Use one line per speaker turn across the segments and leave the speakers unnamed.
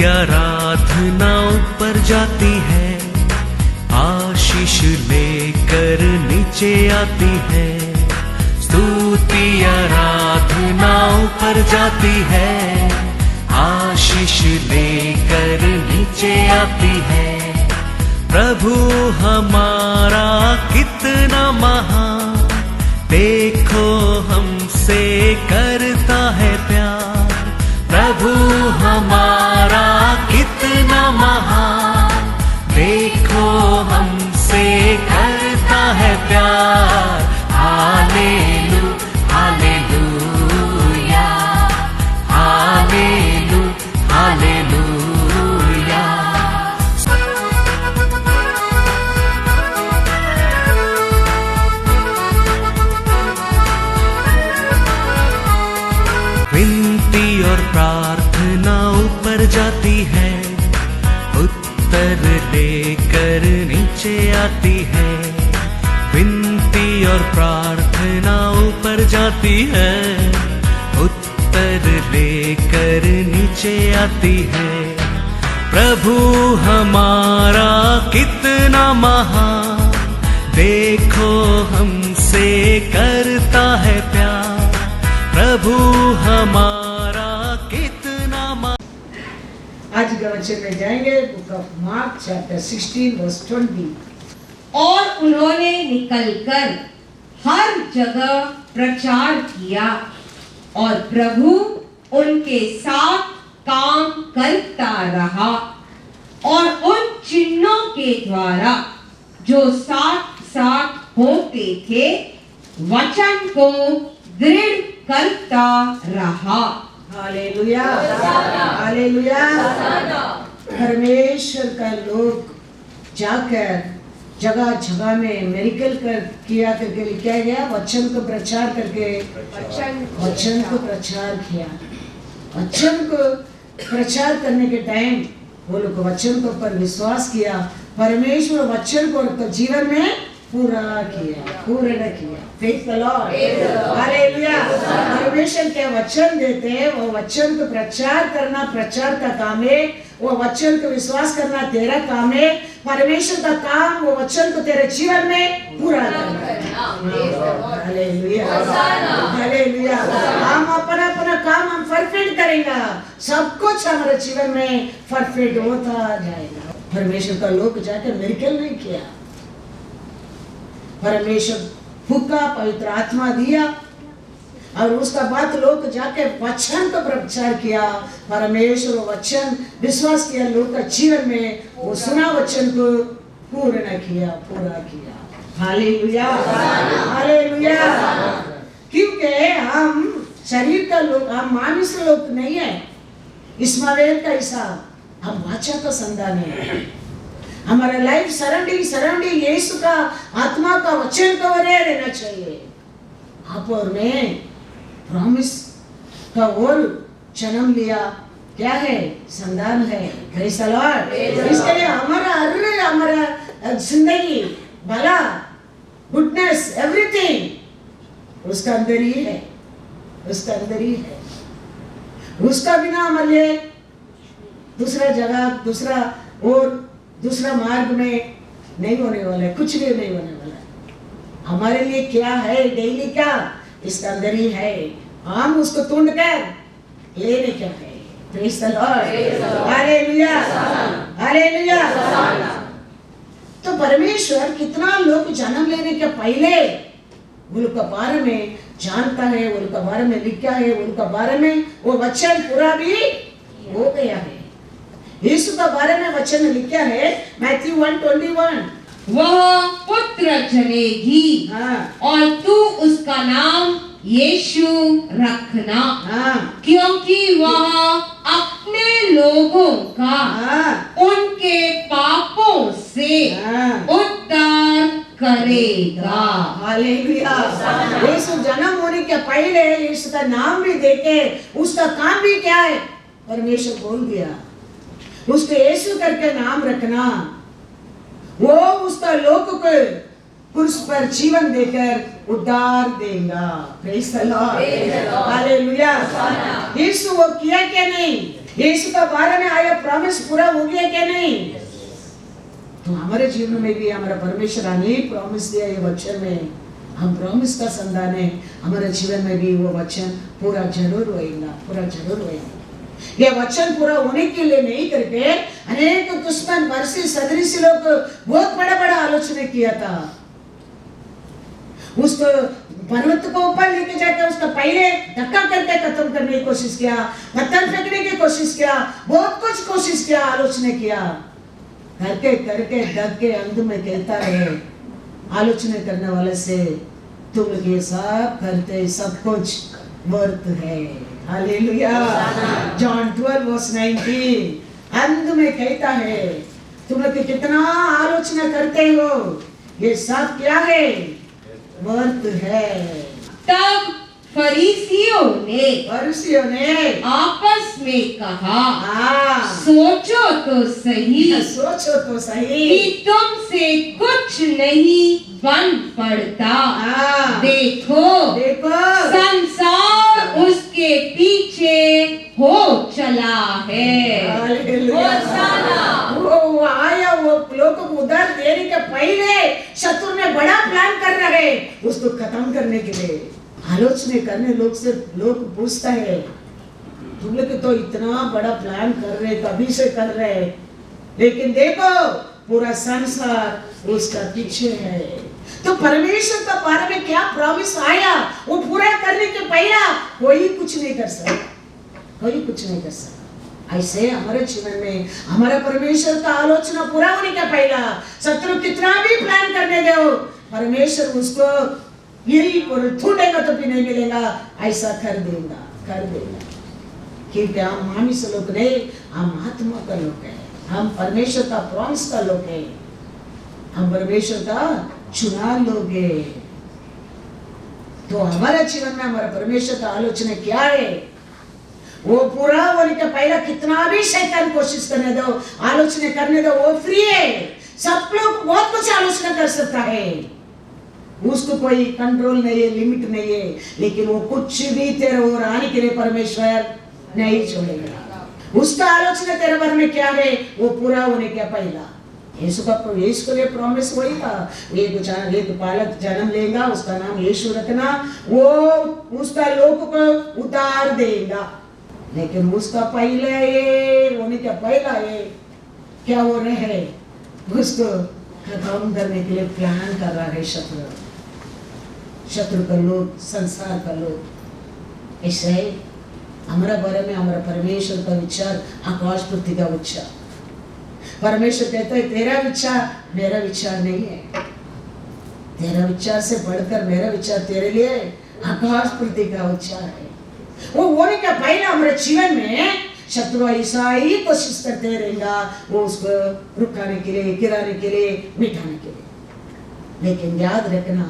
आराधना ऊपर जाती है, आशीष लेकर नीचे आती है। स्तुति आराधना ऊपर जाती है, आशीष लेकर नीचे आती है। प्रभु हमारा कितना महान, देखो हमसे करता है प्यार। प्रभु हमारा कितना महान, देखो हमसे करता है प्यार। हालेलू हालेलूया, हालेलू हालेलूया। विनती और प्रार्थना ऊपर जाती है, उत्तर लेकर नीचे आती है। विनती और प्रार्थना ऊपर जाती है, उत्तर लेकर नीचे आती है। प्रभु हमारा कितना महान, देखो हमसे करता है प्यार। प्रभु हमारा कितना
आज के वचन में जाएंगे, book of Mark chapter 16 verse 20।
और उन्होंने निकलकर हर जगह प्रचार किया और प्रभु उनके साथ काम करता रहा और उन चिन्हों के द्वारा जो साथ साथ होते थे वचन को दृढ़ करता रहा।
Hallelujah hallelujah. परमेश्वर का लोग जाकर जगह जगह में मेरिकल किया करके लिखा गया, वचन को प्रचार करके वचन को प्रचार किया। वचन को प्रचार करने के टाइम वो लोग वचन को पर विश्वास किया, परमेश्वर वचन को जीवन में पूरा किया, पूर्ण किया। Praise the lord, hallelujah. परमेश्वर के वचन देते हैं, वो वचन को प्रचार करना प्रचार का काम है। वो वचन को विश्वास करना तेरा काम है। परमेश्वर का काम वो वचन को तेरे जीवन में पूरा करना है। Hallelujah hallelujah. हम अपना अपना काम हम परफेक्ट करेंगे, सब कुछ हमारे जीवन में परफेक्ट होता जाएगा। परमेश्वर का लोग जाकर मिरेकल नहीं किया, परमेश्वर फूका, पवित्र आत्मा दिया और उसका बाद लोग जाके वचन को प्रचार किया। परमेश्वर वचन विश्वास किया, लोग का जीवन में वो सुना वचन को पूर्ण किया, पूरा किया। Hallelujah hallelujah. क्योंकि हम शरीर का लोग, हम मानुष लोग नहीं है। इस्माएल का हिसाब हम वाचा का संतान है। हमारा लाइफ सराउंडिंग यीशु का आत्मा का वचन का वरे रहना चाहिए। आप और मैं प्रॉमिस का और जन्म लिया, क्या है? संतान है। Praise the Lord. इसके लिए हमारा जिंदगी भला गुडनेस एवरीथिंग उसका अंदर ही है, उसका अंदर ही है। उसका बिना हमारे दूसरा जगह दूसरा मार्ग में नहीं होने वाला है, कुछ भी नहीं होने वाला है। हमारे लिए क्या है डेली का इसका अंदर ही है, हम उसको तोड़ कर लेने क्या है। Praise the lord, hallelujah hallelujah. तो परमेश्वर कितना लोग जन्म लेने के पहले उनके बारे में जानता है, उनके बारे में लिखा है, उनके बारे में वो वचन पूरा भी हो गया है। यीशु के बारे में वचन लिखा है मैथ्यू 1:21,
वह पुत्र जनेगी और तू उसका नाम यीशु रखना, क्योंकि वह अपने लोगों का उनके पापों से उद्धार करेगा।
हालेलुया। यीशु जन्म होने के पहले यीशु का नाम भी देके उसका काम भी क्या है परमेश्वर बोल दिया, उसको यीशु करके नाम रखना। वो उसका लोक को क्रूस पर जीवन देकर उद्धार देगा। Praise the lord, hallelujah. यीशु वो किया क्या नहीं? यीशु का बारे में आया प्रॉमिस पूरा हो गया क्या नहीं? तो हमारे जीवन में भी हमारा परमेश्वर अनेक प्रॉमिस दिया ये वचन में। हम प्रॉमिस का संतान है, हमारे जीवन में भी वो वचन पूरा जरूर होएगा, पूरा जरूर होएगा। ये वचन पूरा होने के लिए नहीं करके अनेक दुश्मन वर्षी सदृश लोग बहुत बड़ा बड़ा आलोचना किया था। उसको पर्वत को ऊपर लेके जाकर उसका पहले धक्का करके खत्म करने की कोशिश किया, पत्थर फेंकने की कोशिश किया, बहुत कुछ कोशिश किया, आलोचना किया, करके करके डग के अंत में कहता है आलोचना करने वाले से तुम ये सब करते सब कुछ वर्थ है। हालेलुया। जॉन 12:19 अंत में कहता है तुम लोग कितना आलोचना करते हो, ये सब क्या है? वर्थ है।
तब फरीसियों ने आपस में कहा, सोचो तो सही कि तुमसे कुछ नहीं बन पड़ता। देखो संसार उसके पीछे हो चला है।
वो आया, वो लोग को उधार देने के पहले शत्रु ने बड़ा प्लान कर रहे उसको खत्म करने के लिए। आलोचना करने लोग पूछता है तुम लोग तो इतना बड़ा प्लान कर रहे, कभी से कर रहे, लेकिन देखो पूरा संसार उसका पीछे है। तो परमेश्वर का बारे में क्या प्रॉमिस आया वो पूरा करने के पहला कोई कुछ नहीं कर सकता, कोई कुछ नहीं कर सकता। ऐसे हमारे जीवन में हमारा परमेश्वर का आलोचना पूरा होने का पहला शत्रु कितना भी प्लान करने दो, परमेश्वर उसको यही ढूंढेगा तो भी नहीं मिलेगा, ऐसा कर देगा। क्योंकि हम मानुष लोग नहीं, हम आत्मा का लोग है, हम परमेश्वर का प्रॉमिस का लोग है, हम परमेश्वर का चुना लोग है। तो हमारे जीवन में हमारा परमेश्वर का आलोचना क्या है वो पूरा होने का पहला कितना भी शैतान कोशिश करने दो, आलोचना करने दो, वो फ्री है। सब लोग बहुत कुछ आलोचना कर सकता है, उसको कोई कंट्रोल नहीं है, लिमिट नहीं है, लेकिन वो कुछ भी तेरे ओर आने के लिए परमेश्वर नहीं छोड़ेगा। उसका आलोचना तेरे बारे में क्या है वो पूरा होने का पहला यीशु के लिए प्रॉमिस वही था, एक बालक जन्म लेगा, उसका नाम यीशु रखना, वो उसका लोक को उतार देगा। लेकिन उसका पहले ये होने का पहला ये क्या हो रहे है, उसको खत्म करने के लिए प्लान कर रहा है शत्रु का लोग, संसार का लोग। ऐसे हमारा बारे में हमारा परमेश्वर का विचार आकाश पृथ्वी का विचार। परमेश्वर कहता है तेरा विचार मेरा विचार नहीं है, तेरा विचार से बढ़कर मेरा विचार तेरे लिए आकाश पृथ्वी का विचार है। वो होने का पहला हमारे जीवन में शत्रु ऐसा ही कोशिश करते रहेगा, वो उसको रुकाने के लिए, गिराने के लिए, मिटाने के लिए। लेकिन याद रखना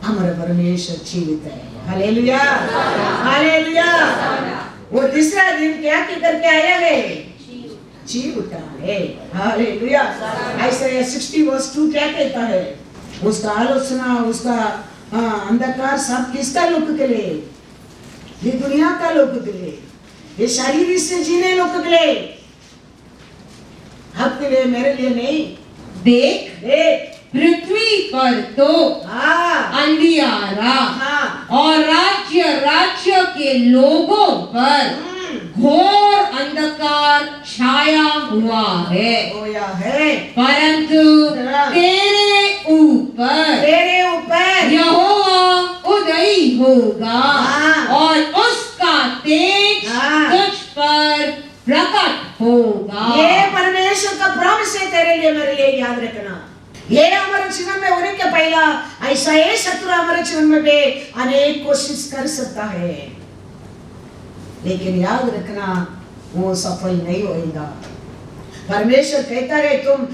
हमारा परमेश्वर जीवित है। Hallelujah, hallelujah. वो तीसरा दिन क्या करके आया है? जी उठा है। हालेलुया। ऐसा 60:2 क्या कहता है? उसका आलोचना, उसका अंधकार सब किसका लोक के लिए? ये दुनिया का लोक के लिए, ये शरीर से जीने लोक के लिए, आपके लिए, मेरे लिए नहीं।
देख पृथ्वी पर तो अंधियारा और राज्य के लोगों पर घोर अंधकार छाया हुआ है, परंतु तेरे ऊपर यहोवा उदय होगा और उसका तेज तुझ पर प्रकट होगा।
ये परमेश्वर का प्रॉमिस है तेरे लिए, मेरे लिए, याद रखना। ये हमारे जीवन में होने के पहला ऐसा है शत्रु हमारे जीवन में भी अनेक कोशिश कर सकता है, लेकिन याद रखना वो सफल नहीं होएगा। परमेश्वर कहता है तुम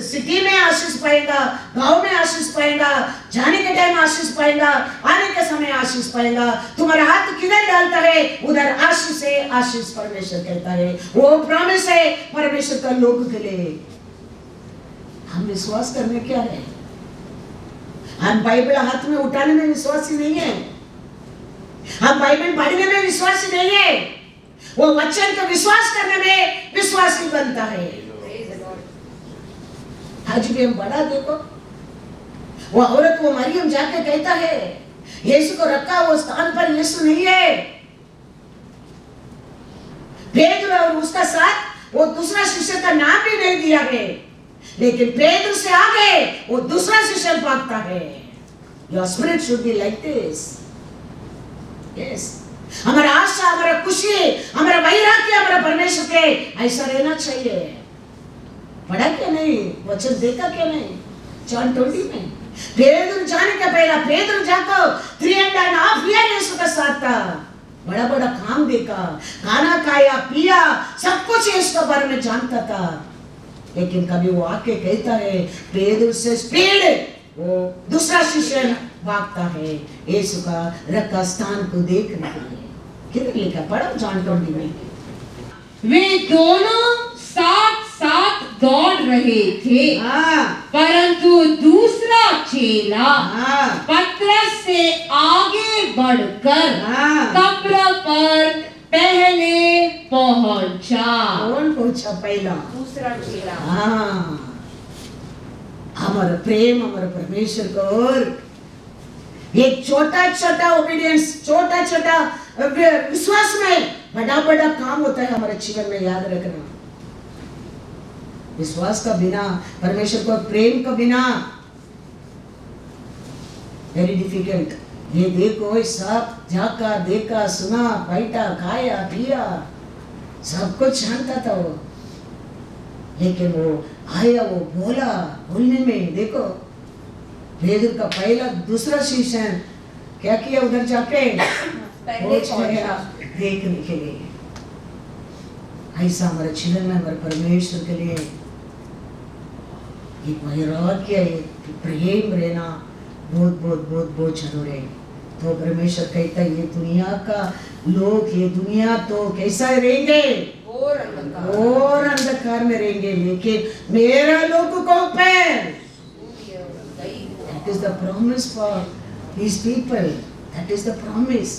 सिटी में आशीष पाएगा, गांव में आशीष पाएगा, जाने के टाइम आशीष पाएगा, आने के समय आशीष पाएगा। तुम्हारा हाथ किधर डालता है उधर आशीष है, आशीष परमेश्वर कहता है। वो प्रॉमिस है परमेश्वर का लोग के लिए। हम विश्वास करने क्या है? हम बाइबल हाथ में उठाने में विश्वासी नहीं है, हम बाइबल पढ़ने में विश्वासी नहीं है, वो वचन का विश्वास करने में विश्वासी बनता है। आज भी हम बड़ा देखो, वो औरत, वो मरियम जाके कहता है यीशु को रखा वो स्थान पर यीशु नहीं है। पेदर और उसका साथ वो दूसरा शिष्य का नाम भी नहीं दिया है, लेकिन पेदर से आगे वो दूसरा शिष्य भागता है। Your spirit should be like this. Yes. हमारा आशा, हमारा खुशी, हमारा वैराग्य, हमारा परमेश्वर के ऐसा रहना चाहिए। पढ़ा क्या नहीं, वचन देखा क्या नहीं, जॉन 20 में पेदर जाने का पहला पेदर जाकर 3.5 ईयर यीशु का साथ था, बड़ा बड़ा काम देखा, खाना खाया पिया, सब कुछ यीशु के बारे में जानता था। लेकिन कभी वो आके कहता है पेदर से स्पीड वो दूसरा शिष्य भागता है यीशु का रखा स्थान को देखने के लिए। किधर लिखा, पढ़ो जॉन 20 में।
वे दोनों साथ साथ दौड़ रहे थे, परंतु दूसरा चेला पतरस से आगे बढ़कर कब्र पर पहले पहुंचा।
कौन पहुंचा पहला?
दूसरा चेला।
हमारा प्रेम, हमारा परमेश्वर को और एक छोटा छोटा ओबीडियंस, छोटा छोटा विश्वास में बड़ा बड़ा काम होता है हमारे जीवन में। याद रखना, विश्वास का बिना, परमेश्वर को प्रेम का बिना वेरी डिफिकल्ट। ये देखो, सब जाका देखा, सुना, बैठा, खाया पिया, सब कुछ जानता था वो, लेकिन वो आया, वो बोला, बोलने में देखो पेदर का पहला दूसरा शिष्य क्या किया, उधर जाके पहुंच गया देखने के लिए। ऐसा हमारे जीवन में हमारे परमेश्वर के लिए एक वैराग्य, एक प्रेम रहना बहुत बहुत बहुत बहुत जरूरी है। तो परमेश्वर कहता है ये दुनिया का लोग, ये दुनिया तो कैसा रहेंगे, और अंधकार में रहेंगे, लेकिन मेरा लोगों को ऊपर। That is the promise for these people. That is the promise.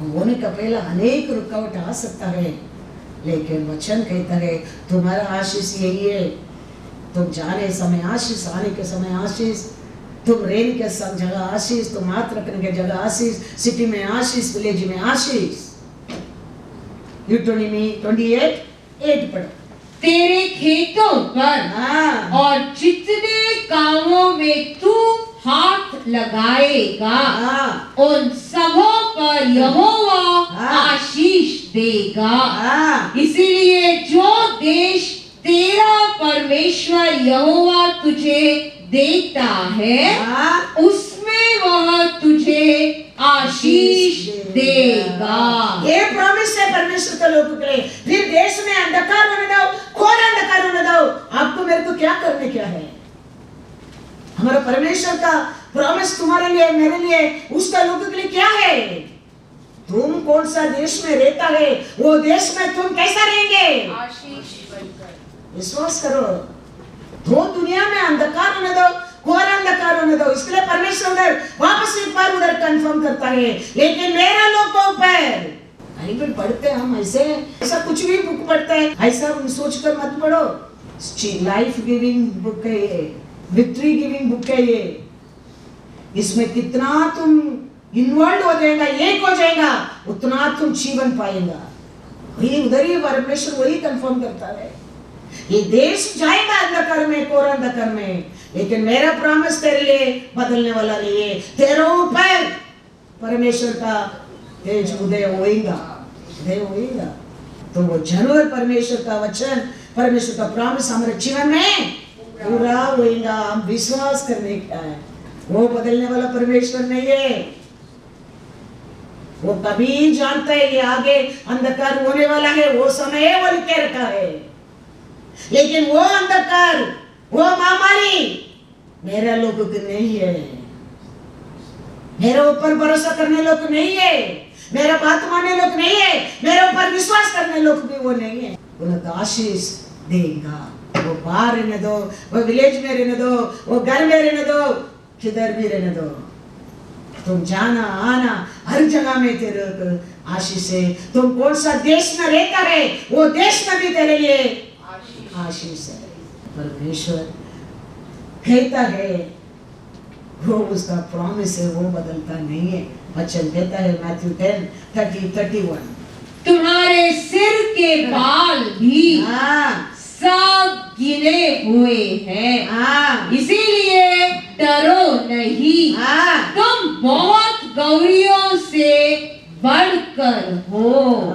होने का पहला अनेक रुकावट आ सकता है, लेकिन वचन कहता है तुम्हारा आशीष यही है, तुम जाने समय आशीष, आने के समय आशीष, तुम रहने के जगह आशीष, तुम हाथ रखने के जगह आशीष, सिटी में आशीष, विलेज में आशीष। यूटोनी 28:8 पढ़ो।
तेरे खेतों पर और जितने कामों में तू हाथ लगाएगा उन सबों पर यहोवा आशीष देगा। इसीलिए जो देश तेरा परमेश्वर यहोवा तुझे देता है उसमें वह तुझे आशीष देगा।
ये प्रॉमिस है परमेश्वर के लोगों के लिए। फिर देश में अंधकार होने दो, घोर अंधकार होने दो, आपको मेरे को क्या करने क्या है? हमारा परमेश्वर का प्रॉमिस तुम्हारे लिए, मेरे लिए, उसका लोगों के लिए क्या है? तुम कौन सा देश में रहता है, वो देश में तुम कैसा रहेंगे?
आशीष बनकर।
विश्वास करो। दो दुनिया में अंधकार होने दो, घोर अंधकार होने दो। इसलिए परमेश्वर उधर वापस एक बार उधर कंफर्म करता है, लेकिन मेरा लोगों पर बाइबल पढ़ते हम ऐसा कुछ भी बुक पढ़ते हैं, ऐसा सोचकर मत पढ़ो। लाइफ गिविंग बुक है ये, विक्ट्री गिविंग बुक है ये। इसमें कितना तुम इन्वॉल्व हो जाएगा, एक हो जाएगा, उतना तुम जीवन पाएगा। वही उधर ही परमेश्वर वही कंफर्म करता है। ये देश जाएगा अंधकार में, घोर अंधकार में, लेकिन मेरा प्रॉमिस तेरे लिए बदलने वाला नहीं है। तेरे ऊपर परमेश्वर का तेज उदय होएगा। तो वो जरूर परमेश्वर का वचन, परमेश्वर का प्रॉमिस हमारे जीवन में पूरा होएगा। हम विश्वास करने का है, वो बदलने वाला परमेश्वर नहीं है। वो कभी जानता है ये आगे अंधकार होने वाला है, वो समय है, वो लिखे रखा है। लेकिन वो अंधकार, वो महामारी मेरा लोगों को नहीं है। मेरे ऊपर भरोसा करने लोग नहीं है, मेरा बात मानने लोग नहीं है, मेरे ऊपर विश्वास करने लोग भी वो नहीं है। उनको आशीष देगा। वो बाहर रहने दो, वो विलेज में रहने दो, वो घर में रहने दो, किधर भी रहने दो, तुम जाना आना हर जगह में तेरे आशीष है। तुम कौन सा देश में रहता है, वो देश में भी तेरे लिए आशीष है। परमेश्वर कहता है, वो उसका प्रॉमिस है, वो बदलता नहीं है। वचन कहता है मैथ्यू 10:30-31,
तुम्हारे सिर के बाल भी सब गिने हुए हैं, इसीलिए डरो नहीं। तुम बहुत गौरियों से बढ़कर हो।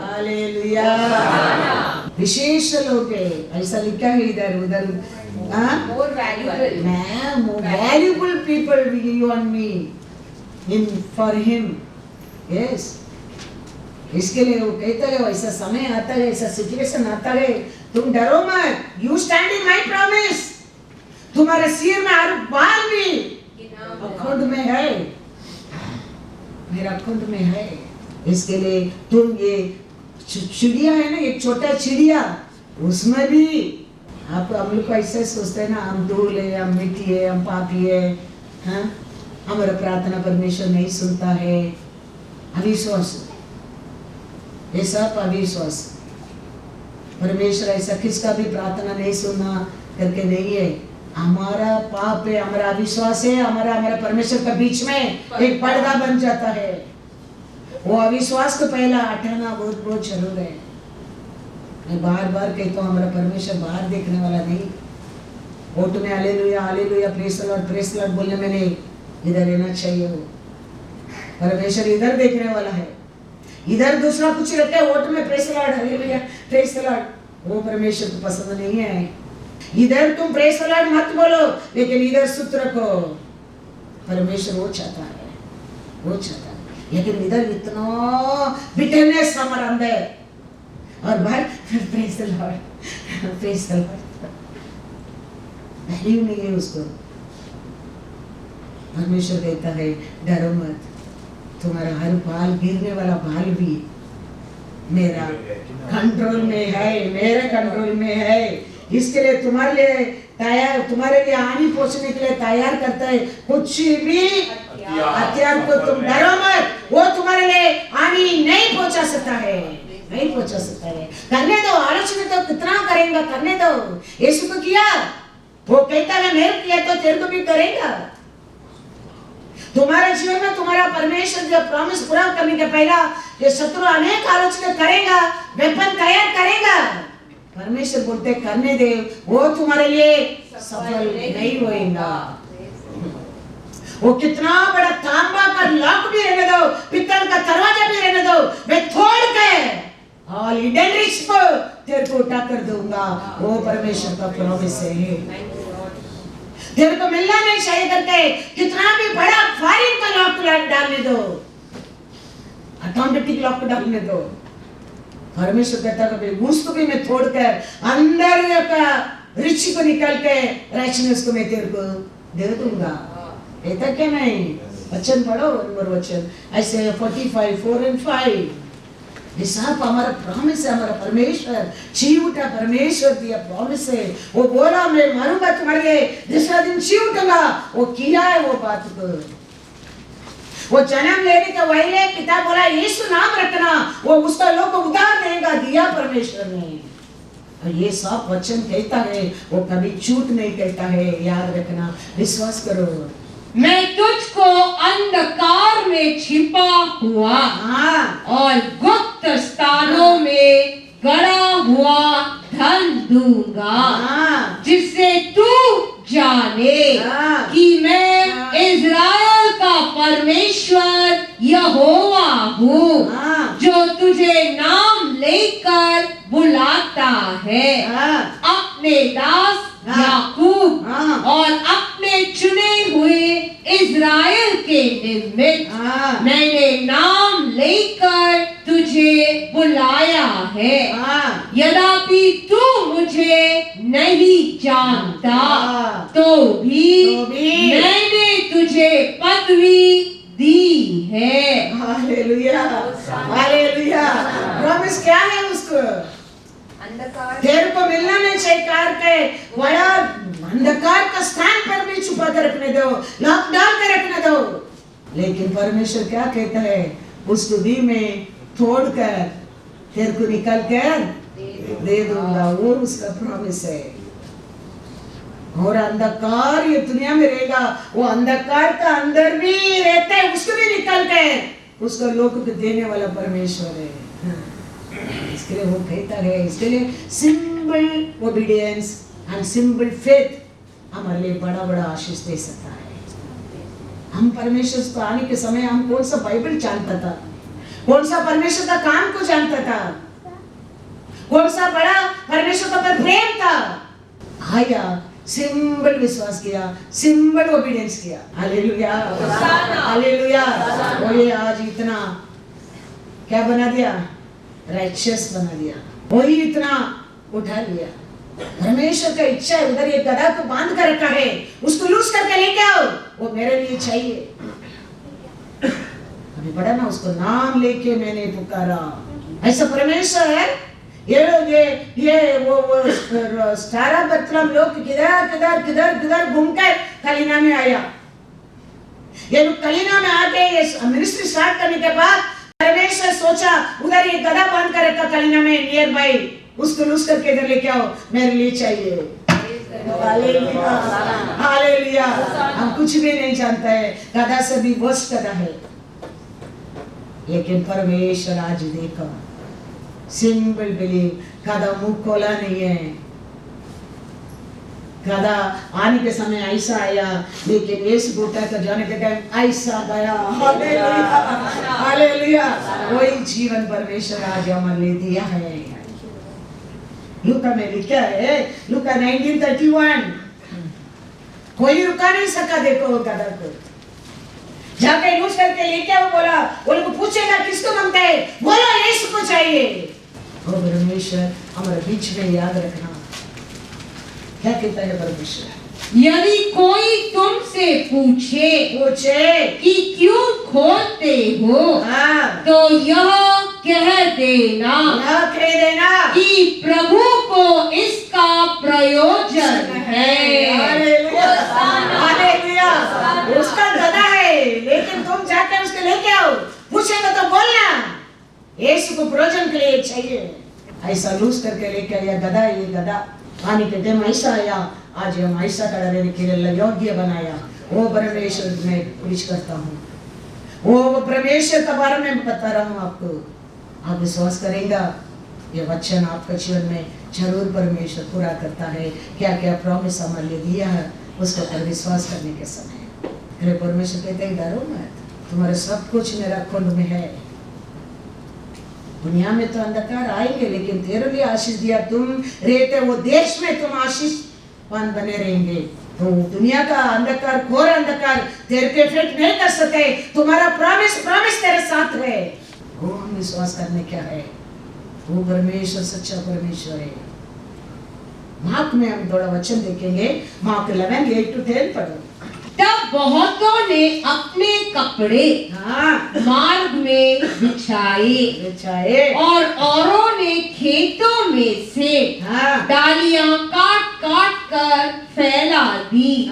हालेलुया। विशेष लोग है, ऐसा लिखा है इधर उधर।
More valuable.
Valuable people you and me in for him. Yes. इसके लिए वो कहता है, ऐसा समय आता है, ऐसा सिचुएशन आता है, तुम डरो मत। You stand in my promise. तुम्हारे सिर में हर बाल भी अखंड में है, मेरा अखंड में है। इसके लिए तुम ये चिड़िया है ना, एक छोटा चिड़िया, उसमें भी आप हम लोग को ऐसे सोचते हैं ना, हम धूल है, हम मिट्टी है, हम पापी है, हाँ? हमारा प्रार्थना परमेश्वर नहीं सुनता है। अविश्वास, ये सब अविश्वास। परमेश्वर ऐसा किसका भी प्रार्थना नहीं सुनना करके नहीं है। हमारा पाप है, हमारा अविश्वास है, हमारा परमेश्वर के बीच में एक पर्दा बन जाता है। वो अविश्वास को पहला हटाना बहुत बहुत जरूर है। मैं बार बार कहता हूँ, हमारा परमेश्वर बाहर देखने वाला नहीं। ओट में hallelujah hallelujah praise the Lord बोलने में नहीं, इधर रहना चाहिए। वो परमेश्वर इधर देखने वाला है। इधर दूसरा कुछ रहता है, ओट में praise the lord hallelujah praise the Lord, वो परमेश्वर को पसंद नहीं है। इधर तुम प्रेज द लॉर्ड मत बोलो, लेकिन इधर सुत रखो। परमेश्वर वो चाहता है, वो चाहता है। लेकिन इधर इतना बिटरनेस हमारे अंदर, और बाहर praise the Lord praise the Lord, value नहीं है उसको। परमेश्वर कहता है डरो मत, तुम्हारा हर बाल गिरने वाला बाल भी मेरा कंट्रोल में है, मेरे कंट्रोल में है। इसके लिए तुम्हारे लिए तैयार, तुम्हारे लिए हानि पहुंचने के लिए तैयार करता है। कुछ भी हथियार को तुम डरो मत, वो तुम्हारे लिए हानि नहीं पहुंचा सकता है, नहीं पहुंचा सकता है। करने दो, आलोचना तो कितना करेगा, करने दो। यीशु को किया, वो कहता है मेरे किया तो तेरे को भी करेगा। तुम्हारे जीवन में तुम्हारा परमेश्वर जो प्रॉमिस पूरा करने के पहला ये शत्रु अनेक आलोचना करेगा, वेपन तैयार करेगा। परमेश्वर बोलते करने दे, वो तुम्हारे लिए सफल नहीं होएगा। वो कितना बड़ा तांबा का लॉक भी रहने दो, पित्तल का दरवाजा भी रहने दो, मैं तोड़ के ऑल हिडन रिच को तेरे को उठा कर दूंगा। वो परमेश्वर का प्रॉमिस है। तेरे को मिलना नहीं चाहिए करके कितना भी बड़ा फायरिंग का लॉक डालने दो, ऑटोमेटिक लॉक डालने दो। परमेश्वर कहता है उसको भी मैं तोड़कर अंदर का रिच को निकाल के राइचनेस को मैं तेरे को दे दूंगा। ऐसा क्या नहीं? वचन पढ़ो, नंबर वचन ऐसे 45:4-5। ये सब हमारा प्रॉमिस है, हमारा परमेश्वर जी उठा, परमेश्वर दिया प्रॉमिस है। वो बोला मैं मरूंगा तुम्हारे लिए, दूसरा दिन जी उठूंगा। वो किया है वो बात को। वो जन्म लेने के पहले पिता बोला यीशु नाम रखना, वो उसका लोग को उधार देगा, दिया परमेश्वर ने। और ये सब वचन कहता है, वो कभी झूठ नहीं कहता है, याद रखना, विश्वास करो।
मैं तुझको अंधकार में छिपा हुआ और गुप्त स्थानों में गड़ा हुआ धन दूंगा, जिससे तू जाने कि मैं इज़राइल का परमेश्वर यहोवा हूँ, जो तुझे नाम लेकर बुलाता है। अपने दास याकूब और अपने चुने हुए इज़राइल के निमित्त मैंने नाम लेकर तुझे बुलाया है। यद्यपि तू मुझे नहीं जानता, तो भी मैंने तुझे पदवी दी है।
Hallelujah, hallelujah. प्रॉमिस क्या है उसको? तेरे को मिलना नहीं चाहिए कार के बड़ा अंधकार का स्थान पर भी छुपा कर रखने दो, लॉक डाल कर रखने दो। लेकिन परमेश्वर क्या कहता है? उसको भी मैं तोड़कर तेरे को निकल कर दे दूंगा, वो उसका प्रॉमिस है। और अंधकार ये दुनिया में रहेगा, वो अंधकार का अंदर भी रहते हैं, उसको भी निकल कर उसको लोगों को देने वाला परमेश्वर है। इसके लिए वो कहता है, इसके लिए simple obedience and simple faith हमारे लिए बड़ा बड़ा आशीष दे सकता है। हम परमेश्वर को आने के समय हम कौन सा बाइबल जानता था, कौन सा परमेश्वर का काम को जानता था, कौन सा बड़ा परमेश्वर का पर प्रेम था। आया, सिंपल विश्वास किया, सिंपल ओबीडियंस किया। Hallelujah, hallelujah. और ये आज इतना क्या बना दिया, राइचियस बना दिया, वही इतना उठा लिया। परमेश्वर का इच्छा है, उधर ये गधा को बांध कर रखा है, उसको लूज करके लेके आओ, वो मेरे लिए चाहिए। अभी पढ़ा ना, उसको नाम लेके मैंने पुकारा। ऐसा परमेश्वर है। ये वो सारा बतलम लोग किधर किधर किधर किधर घूमकर कलीना में आया। ये लोग कलीना में आके ये मिनिस्ट्री स्टार्ट करने के बाद परमेश्वर सोचा उधर ये गधा बांध कर रखा कलीना में नियर बाई, उसको लूज करके इधर लेके आओ, मेरे लिए चाहिए। Hallelujah, hallelujah. हम कुछ भी नहीं जानते हैं, गधा से भी वर्स्ट गधा है, लेकिन परमेश्वर आज देखो, सिंपल बिलीव, गधा मुंह खोला नहीं है। गधा आने के समय ऐसा आया, लेकिन यीशु गोटा का जाने के टाइम ऐसा गया। Hallelujah, hallelujah. वही जीवन परमेश्वर आज हमारे लिए दिया है। लूका में लिखा है, लूका 19:31, कोई रुका नहीं सका देखो गधा को, जाके लूज करके लेके वो बोला, वो लोग पूछेगा किसको मांगता है, बोलो यीशु को चाहिए। और परमेश्वर हमारे बीच में याद रखना, क्या कहता है परमेश्वर,
यदि कोई तुमसे पूछे कि क्यों खोलते हो, तो यह कह देना कि प्रभु को इसका प्रयोजन है।
हालेलुया। उसका गधा है, लेकिन तुम जाकर उसके लेके आओ, पूछेगा तो बोलना यीशु को प्रयोजन के लिए चाहिए। ऐसा लूज करके लेके आया गधा, ये गधा आने के टाइम ऐसा आया, आज हम ऐसा करने के लिए योग्य बनाया। वो परमेश्वर में कुछ करता हूँ, वो परमेश्वर के बारे में बता रहा हूँ आपको। आप विश्वास करेंगे, ये वचन आपके जीवन में जरूर परमेश्वर पूरा करता है। क्या क्या प्रॉमिस हमारे लिए दिया है, उसके ऊपर विश्वास करने के समय परमेश्वर कहते हैं, डरो मत, तुम्हारे सब कुछ मेरा कुंड में है। दुनिया में तो अंधकार आएंगे, लेकिन तेरे लिए आशीष दिया, तुम रहते वो देश में तुम आशीषवान बने रहेंगे। तो दुनिया का अंधकार, घोर अंधकार तेरे पे इफेक्ट नहीं कर सके। तुम्हारा प्रॉमिस तेरे साथ है। वो हम विश्वास करने क्या है, वो परमेश्वर सच्चा परमेश्वर है। मार्क में हम थोड़ा वचन देखेंगे, मार्क 11:8-10 पढ़ो।
तब बहुतों ने अपने कपड़े मार्ग में बिछाए और औरों ने खेतों में से डालियां काट काट कर फैला दी,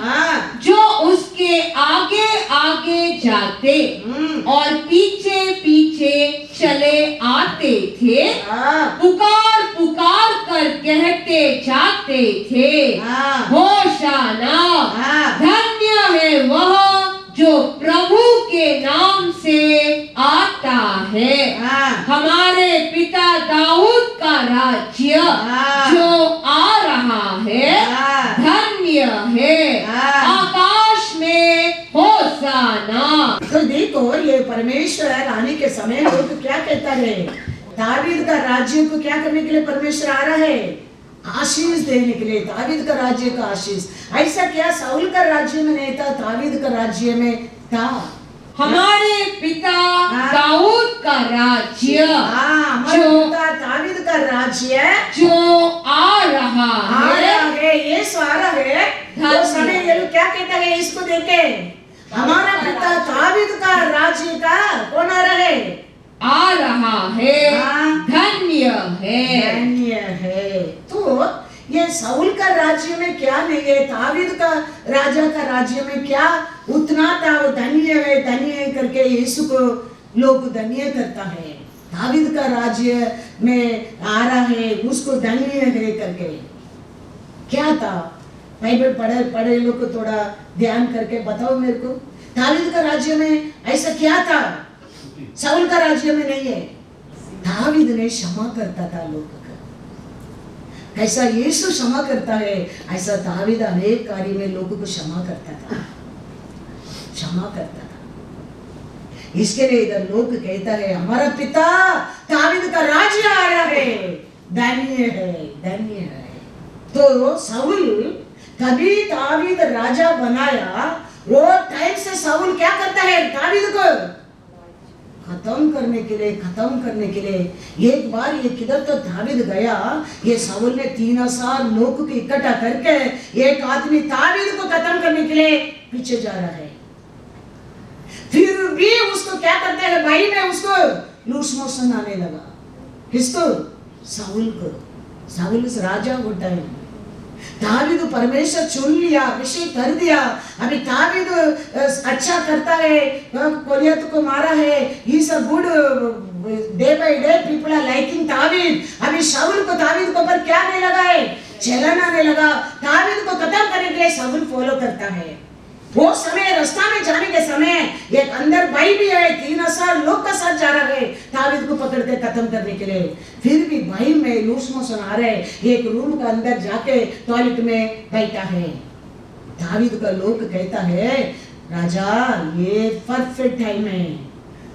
जो उसके आगे आगे जाते और पीछे पीछे चले आते थे। पुकार पुकार कर कहते जाते थे, होशाना, धन्य है वह जो प्रभु के नाम से आता है। हमारे पिता दाऊद का राज्य जो आ रहा है, धन्य है। आकाश में होशाना।
तो देखो, ये परमेश्वर आने के समय लोग क्या कहता है, दावीद का राज्य को क्या करने के लिए परमेश्वर आ रहा है, आशीष देने के लिए। दावीद का राज्य का आशीष, ऐसा क्या साउल का राज्य में नहीं था, दावीद का राज्य में था।
हमारे पिता दाऊद का राज्य,
जो दावीद का राज्य
जो आ रहा है,
ये सारा है। वो समय ये लोग क्या कहता है, इसको देखे, हमारा पिता दावीद का राज्य का कौन आ रहा है,
आ रहा है, धन्य है,
धन्य है। तो ये साउल का राज्य में क्या नहीं है, दावीद का राजा का राज्य में क्या उतना था, वो धन्य है करके यीशु को लोग धन्य करता है। दावीद का राज्य में आ रहा है, उसको धन्य है करके। क्या था? बाइबल पढ़े लोग को थोड़ा ध्यान करके बताओ मेरे को। दावीद का राज्य में ऐसा क्या था? शाऊल का राज्य में नहीं है। दावीद ने क्षमा करता था लोगों का। कैसा यीशु क्षमा करता है, ऐसा दावीद अनेक कार्य में लोगों को क्षमा करता था, क्षमा करता था। इसके लिए इधर लोग कहता है हमारा पिता दावीद का राज्य आ रहा है, धन्य है, धन्य है। तो शाऊल कभी दावीद राजा बनाया, वो टाइम से शाऊल क्या करता है? दावीद को खत्म करने के लिए एक बार ये किधर तो दावीद गया, ये शाऊल ने 3,000 लोग को इकट्ठा करके एक आदमी दावीद को खत्म करने के लिए पीछे जा रहा है। फिर भी उसको क्या करते हैं भाई में, उसको लूस मोशन आने लगा। किसको? शाऊल को। शाऊल उस राजा होता है। दावीद को परमेश्वर चुन लिया, अभिषेक कर दिया। अभी दावीद अच्छा करता है, गोलियत को मारा है, ही सब good, day by day people are liking दावीद। अभी शाऊल को दावीद को पर क्या आने लगा है? जलन आने लगा। दावीद को खत्म करने के लिए शाऊल फॉलो करता है। वो समय रास्ता में जाने के समय एक अंदर भाई भी है, 3,000 लोग का साथ जा रहा है दावीद को पकड़ के खत्म करने के लिए। फिर भी भाई में लूस मोशन आ रहे, एक रूम का अंदर जाके टॉयलेट में बैठा है। दावीद का लोग कहता है राजा ये परफेक्ट टाइम है।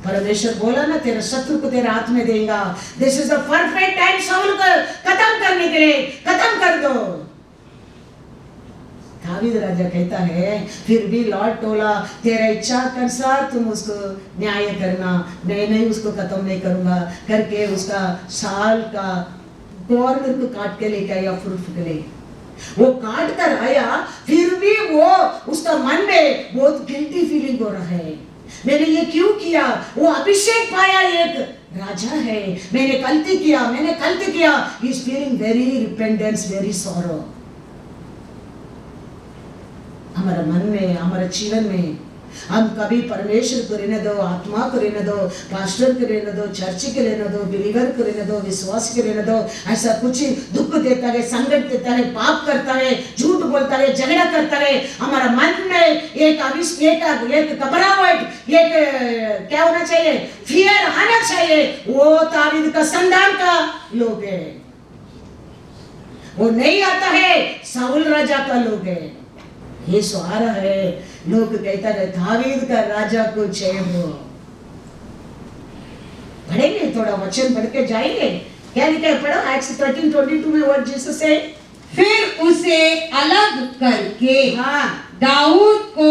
परमेश्वर बोला ना तेरे शत्रु को तेरे हाथ में देगा। This is the perfect time शाऊल को खत्म करने के लिए, खत्म कर दो। दावीद राजा कहता है फिर भी लॉर्ड टोला तेरा इच्छा के अनुसार तुम उसको न्याय करना, मैं नहीं उसको खत्म नहीं करूंगा करके उसका साल का गवर्नर को काट के लेके आया प्रूफ के लिए। वो काट कर आया, फिर भी वो उसका मन में बहुत गिल्टी फीलिंग हो रहा है। मैंने ये क्यों किया? वो अभिषेक पाया, एक राजा है, मैंने गलती किया। He is feeling very repentance, very sorrow. हमारे मन में, हमारे जीवन में हम कभी परमेश्वर को रहने दो, आत्मा को रहने दो, पास्टर को रहने दो, चर्च के रहने दो, बिलीवर को रहने दो, विश्वास के रहने दो, ऐसा कुछ दुख देता है, संकट देता है, पाप करता है, झूठ बोलता है, झगड़ा करता है, हमारा मन में एक घबराहट, एक क्या होना चाहिए? फियर आना चाहिए। वो दावीद का संतान का लोग है, वो नहीं आता है, शाऊल राजा का लोग है। ये आ रहा है, लोग कहता है दावीद का राजा को जय हो। पढ़ेंगे थोड़ा वचन पढ़ के जाएंगे। क्या लिखा है? पढ़ो एक्ट्स 13:22 में व्हाट जीसस से।
फिर उसे अलग करके
हाँ,
दाऊद को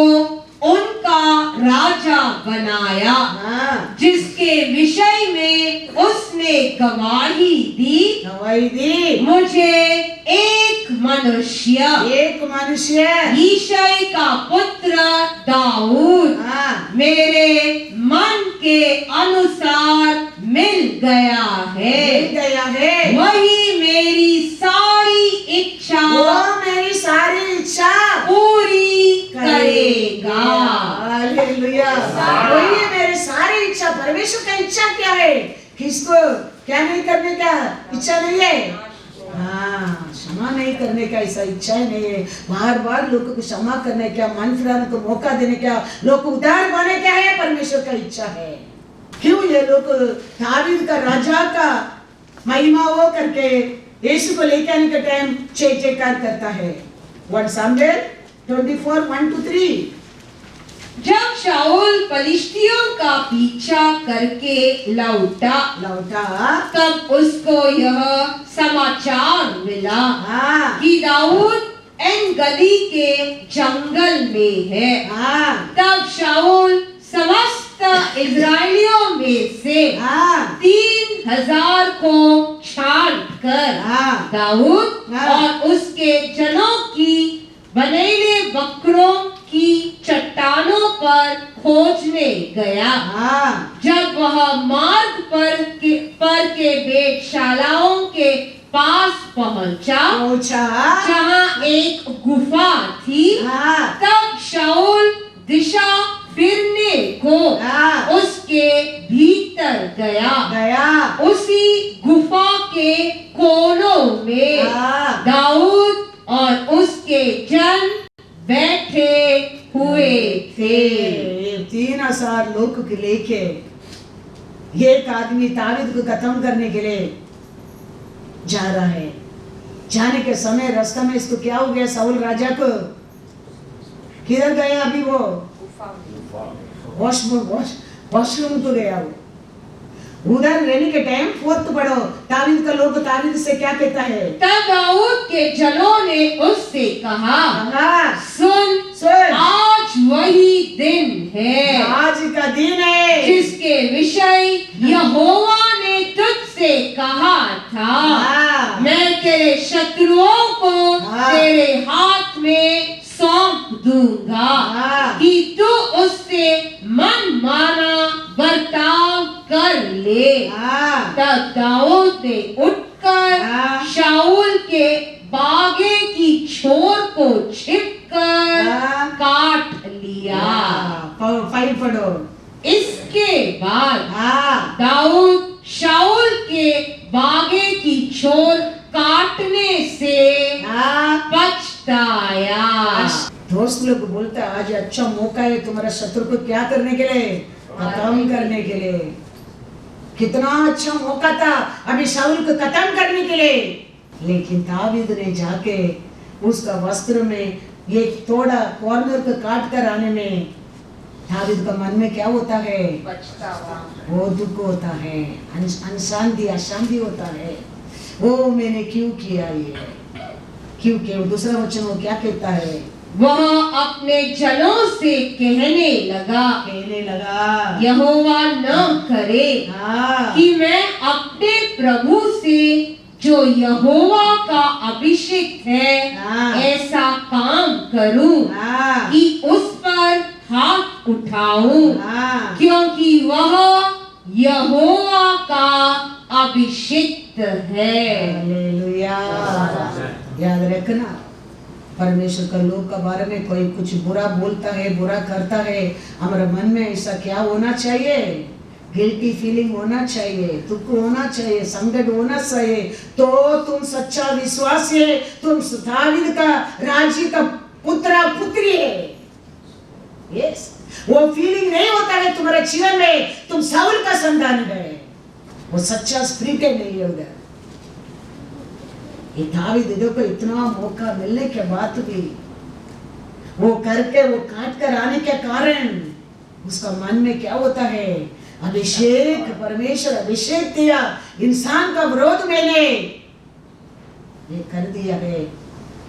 उनका राजा बनाया, जिसके विषय में उसने गवाही दी, मुझे एक मनुष्य यिशै का पुत्र दाऊद मेरे मन के अनुसार मिल गया है। वही मेरी सारी इच्छा पूरी करेगा।
हालेलुया। वही मेरी सारी इच्छा। परमेश्वर का इच्छा क्या है? किसको क्या नहीं करने का इच्छा नहीं है? हाँ, क्षमा नहीं करने का ऐसा इच्छा ही नहीं है। बार बार लोगों को क्षमा करने का, मन फिराने को मौका देने का, लोग को उद्धार पाने क्या है? परमेश्वर का इच्छा है। क्यों ये लोग दावीद का राजा का महिमा हो करके यीशु को लेकर आने के टाइम जयकार करता है। 1 सामुएल 24:1-3।
जब शाऊल फलिश्तियों का पीछा करके लौटा तब उसको यह समाचार मिला कि दाऊद एन गदी के जंगल में है। तब शाऊल समस्त इजराइलियों में से 3,000 को छांटकर दाऊद और उसके जनों की बनेले बकरों की चट्टानों पर खोजने गया। जब वह मार्ग पर के वेधशालाओं के पास पहुंचा जहां एक गुफा थी, तब शाऊल दिशा फिरने को उस उसके भीतर गया।
गया।
उसी गुफा के कोनों में दाऊद और उसके जन बैठे हुए थे।
3,000 लोग के लेके एक आदमी दाऊद को खत्म करने के लिए जा रहा है। जाने के समय रास्ता में इसको क्या हो गया, साउल राजा को किधर गया? अभी वो वॉशरूम को गया। वो उधर रहने के टाइम 4th पढ़ो, दाऊद का लोग दाऊद से क्या कहता है?
तब दाऊद के जनों ने उससे कहा, सुन, आज वही दिन है,
आज का दिन है
जिसके विषय यहोवा ने तुझसे कहा था, मैं तेरे शत्रुओं को तेरे हाथ में सौंप दूंगा कि तू उससे मनमाना बर्ताव कर ले। तब दाऊद ने उठकर शाऊल के बागे की छोर को छिपकर काट लिया।
5 पढ़ो।
इसके बाद दाऊद शाऊल के बागे की छोर काटने से पछताया।
दोस्त लोग बोलता है आज अच्छा मौका है तुम्हारा शत्रु को क्या करने के लिए? खत्म करने के लिए। कितना अच्छा मौका था अभी शाऊल को खत्म करने के लिए, लेकिन दाऊद ने जाके उसका वस्त्र में एक थोड़ा कॉर्नर को काट कर आने में दाऊद का मन में क्या होता है? वो दुख होता है, अशांति होता है। वो मैंने क्यों किया ये? क्योंकि दूसरा वचन वो क्या कहता है?
वह अपने जनों से कहने लगा यहोवा न करे कि मैं अपने प्रभु से जो यहोवा का अभिषेक है ऐसा काम करूं कि उस पर हाथ उठाऊं, क्योंकि वह यहोवा का अभिषिक्त है।
हालेलुया। याद रखना, परमेश्वर का लोग के बारे में कोई कुछ बुरा बोलता है, बुरा करता है, हमारे मन में ऐसा क्या होना चाहिए? गिल्टी फीलिंग होना चाहिए, दुख होना चाहिए, संकट होना चाहिए। तो तुम सच्चा विश्वासी है, तुम दाऊद का राजी का पुत्र पुत्री है। यस, वो फीलिंग नहीं होता है तुम्हारे जीवन में तुम शाऊल का संतान है, वो सच्चा स्पिरिट नहीं है उधर। ये दाऊद देखो इतना मौका मिलने के बाद भी वो करके वो काट कर आने के कारण उसका मन में क्या होता है? अभिषेक, परमेश्वर अभिषेक दिया, इंसान का विरोध मैंने ये कर दिया है।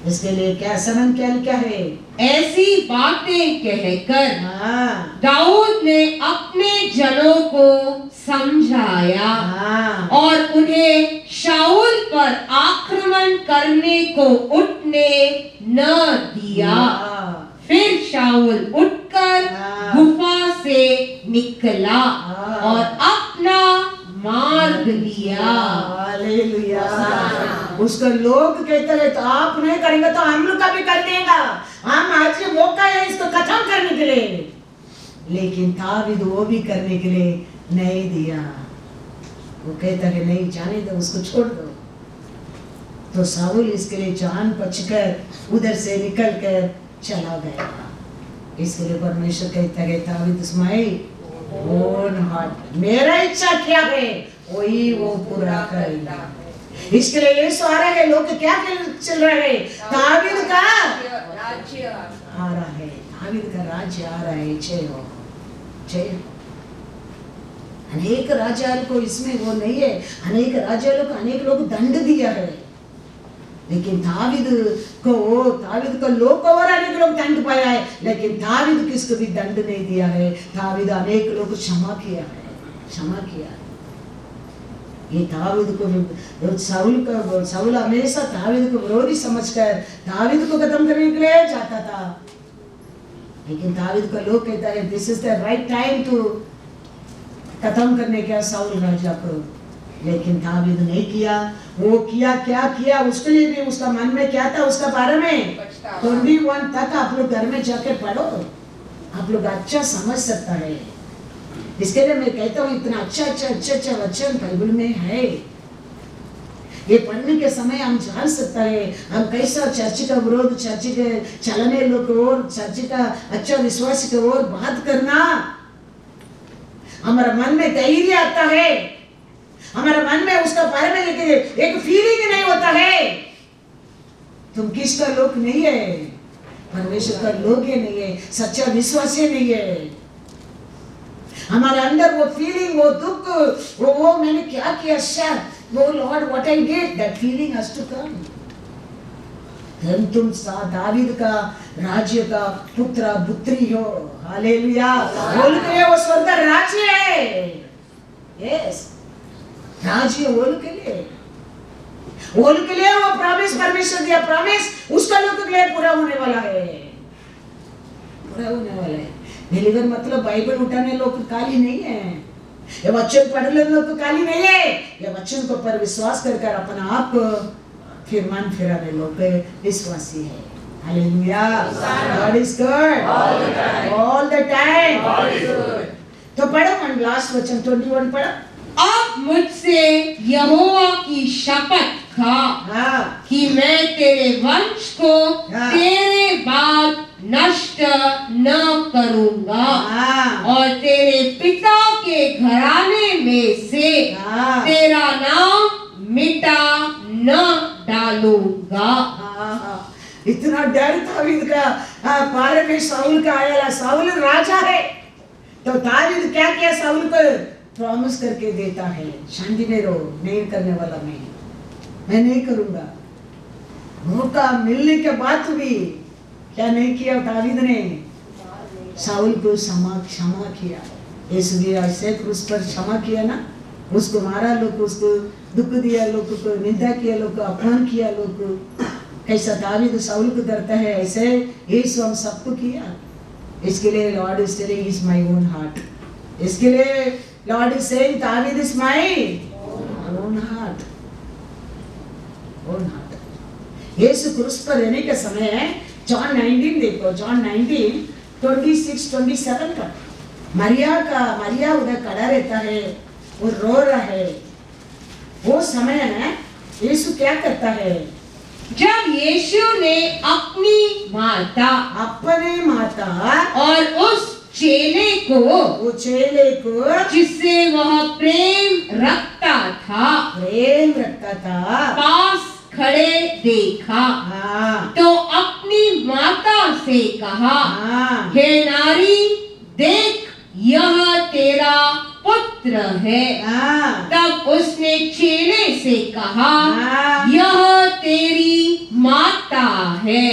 इसके लिए क्या सनम क्या है?
ऐसी बातें कहकर दाऊद ने अपने जनों को समझाया और उन्हें शाऊल पर आक्रमण करने को उठने न दिया। फिर शाऊल उठकर गुफा से निकला और अपना मार्ग लिया।
हालेलुया। उसका लोग कहते हैं तो आप नहीं करेंगे तो हम लोग का भी कर देगा, हम आज ये मौका है इसको खत्म करने के लिए। लेकिन दाऊद वो भी करने के लिए नहीं दिया। वो कहता है नहीं, जाने दो, उसको छोड़ दो। तो शाऊल इसके लिए जान बचकर उधर से निकल कर चला गया। इसके लिए परमेश्वर कहता है दाऊद इस्माइल ओन हार्ट, मेरा इच्छा क्या है वही वो पूरा करेगा। इसके लिए यीशु आ रहा है, लोग क्या चल रहा है? दाऊद का राज्य आ रहा है, दाऊद का राज्य आ रहा है। जय हो, जय हो। अनेक राजाओं को इसमें वो नहीं है, अनेक राजाओं को अनेक लोग दंड दिया है, लेकिन दाऊद को लोग को और अनेक लोग दंड पाया है, लेकिन दाऊद किसको भी दंड नहीं दिया है। दाऊद अनेक लोग को क्षमा किया है। ये दाऊद को शाऊल हमेशा दाऊद को विरोधी समझकर दाऊद को खत्म करने के लिए जाता था, लेकिन दाऊद का लोग कहता है this is the right time to खत्म करने का शाऊल राजा को, लेकिन दाऊद नहीं किया। वो क्या किया उसके लिए भी उसका मन में क्या था उसका बारे में 21 तक आप लोग घर में जाके पढ़ो, आप लोग अच्छा समझ सकता है। इसके लिए मैं कहता हूँ इतना अच्छा वचन बाइबल में है। ये पढ़ने के समय हम जान सकता है हम कैसा चर्च का विरोध, चर्च के चलने लोग और चर्च का अच्छा विश्वास की ओर बात करना। हमारा मन में धैर्य आता है, हमारा मन में उसका बारे में एक फीलिंग नहीं होता है। तुम किसका लोग नहीं है, परमेश्वर का लोग ही नहीं है, सच्चा विश्वास ही नहीं है। हमारे अंदर वो फीलिंग, वो दुख, वो मैंने क्या किया, सर वो Lord what I did, that feeling has to come. तुम दावीद का राज्य का पुत्र पुत्री हो, हालेलुया। बोल के वो स्वर्ग राज्य है, यस राज्य बोल के लिए वो प्रॉमिस परमेश्वर दिया, प्रॉमिस उसका लोग के लिए पूरा होने वाला है, पूरा होने वाला है। बिलीवर मतलब बाइबल उठाने लोग काली नहीं है, ये वचन पढ़ने लोग काली नहीं है, ये वचन को पर विश्वास कर अपना आप फिर मन फिराने लोग विश्वासी है। Hallelujah, God is good all the time. तो पढ़ो मन लास्ट वचन 21 पढ़ो।
अब मुझसे यहोवा की शपथ खा कि मैं तेरे वंश को तेरे बाद नष्ट न करूंगा और तेरे पिता के घराने में से तेरा नाम मिटा न डालूंगा।
इतना डर दावीद का पारे में शाऊल का आया। शाऊल राजा है तो दावीद क्या किया, शाऊल को प्रॉमिस करके देता है, शांति में रहो, नहीं करने वाला मैं नहीं करूंगा। मौका मिलने के बाद भी क्या नहीं किया दावीद ने, शाऊल को क्षमा किया। यीशु भी ऐसे क्रूस पर क्षमा किया ना, उसको मारा लोग, उसको दुख दिया लोग को, निंदा किया लोग को, अपमान किया लोग को। कैसा दावीद शाऊल को डरता है, ऐसे यीशु हम सबको किया। इसके लिए lord is telling is my own heart, इसके लिए लॉर्ड इज सेइंग दावीद is my own heart, own heart. यीशु क्रूस पर रहने के समय जॉन 19 देखो, जॉन 19:26-27 का मरिया उधर खड़ा रहता है, वो रो रहा है। वो समय यीशु क्या करता है,
जब यीशु ने अपनी माता और उस चेले को जिससे वह प्रेम रखता था पास खड़े देखा, तो अपनी माता से कहा, हे नारी देख यह तेरा पुत्र है। तब उसने चेले से कहा, यह तेरी माता है।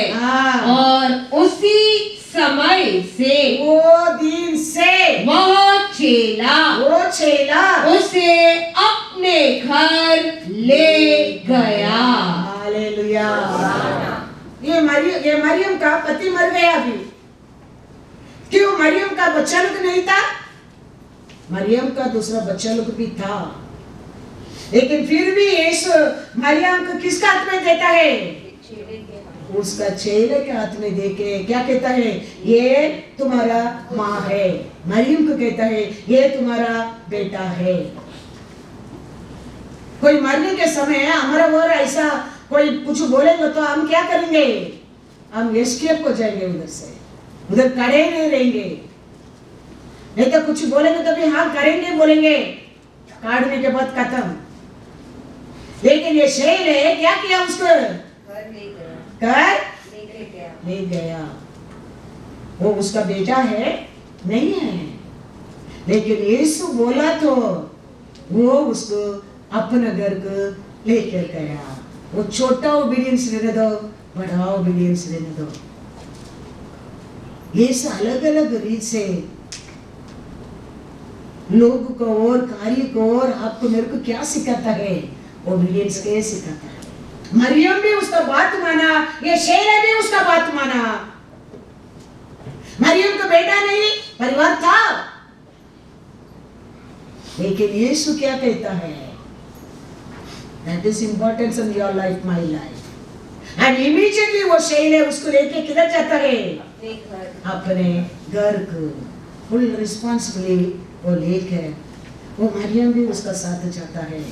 और उसी समय से,
वो दिन से
वह चेला उसे अपने घर ले गया।
हालेलुया। ये मरियम का पति मर गया अभी, क्यों? मरियम का बच्चा लोग नहीं था, मरियम का दूसरा बच्चा लोग भी था, लेकिन फिर भी यीशु मरियम को किसका हाथ में देता है? उसका चेले के हाथ में देके क्या कहता है, ये तुम्हारा माँ है। मरियम को कहता है ये तुम्हारा बेटा है। कोई मरने के समय हमारा वो ऐसा कोई कुछ बोलेगा तो हम क्या करेंगे, हम एस्केप हो जाएंगे उधर से, उधर खड़े नहीं रहेंगे। नहीं तो कुछ बोलेंगे तो भी हाँ करेंगे बोलेंगे, काटने के बाद खत्म। लेकिन ये शेर है, क्या किया उसको, कर ले गया। वो उसका बेटा है नहीं है, लेकिन यीशु बोला तो वो उसको अपने घर को लेकर गया। वो छोटा ओबीडियंस रहने दो, बड़ा ओबीडियंस रहने दो। यीशु अलग अलग रीत से लोग को और कार्य को और आपको मेरे को क्या सिखाता है, ओबीडियंस के सिखाता है। मरियम भी उसका बात माना, ये शेर भी उसका बात माना। मरियम का बेटा नहीं, परिवार था, लेकिन यीशु क्या कहता है, that is importance in your life, my life. And immediately वो शेर उसको लेके किधर जाता है, अपने घर को फुल रिस्पॉन्सिबिलिटी वो लेक है, वो मरियम भी उसका साथ जाता है।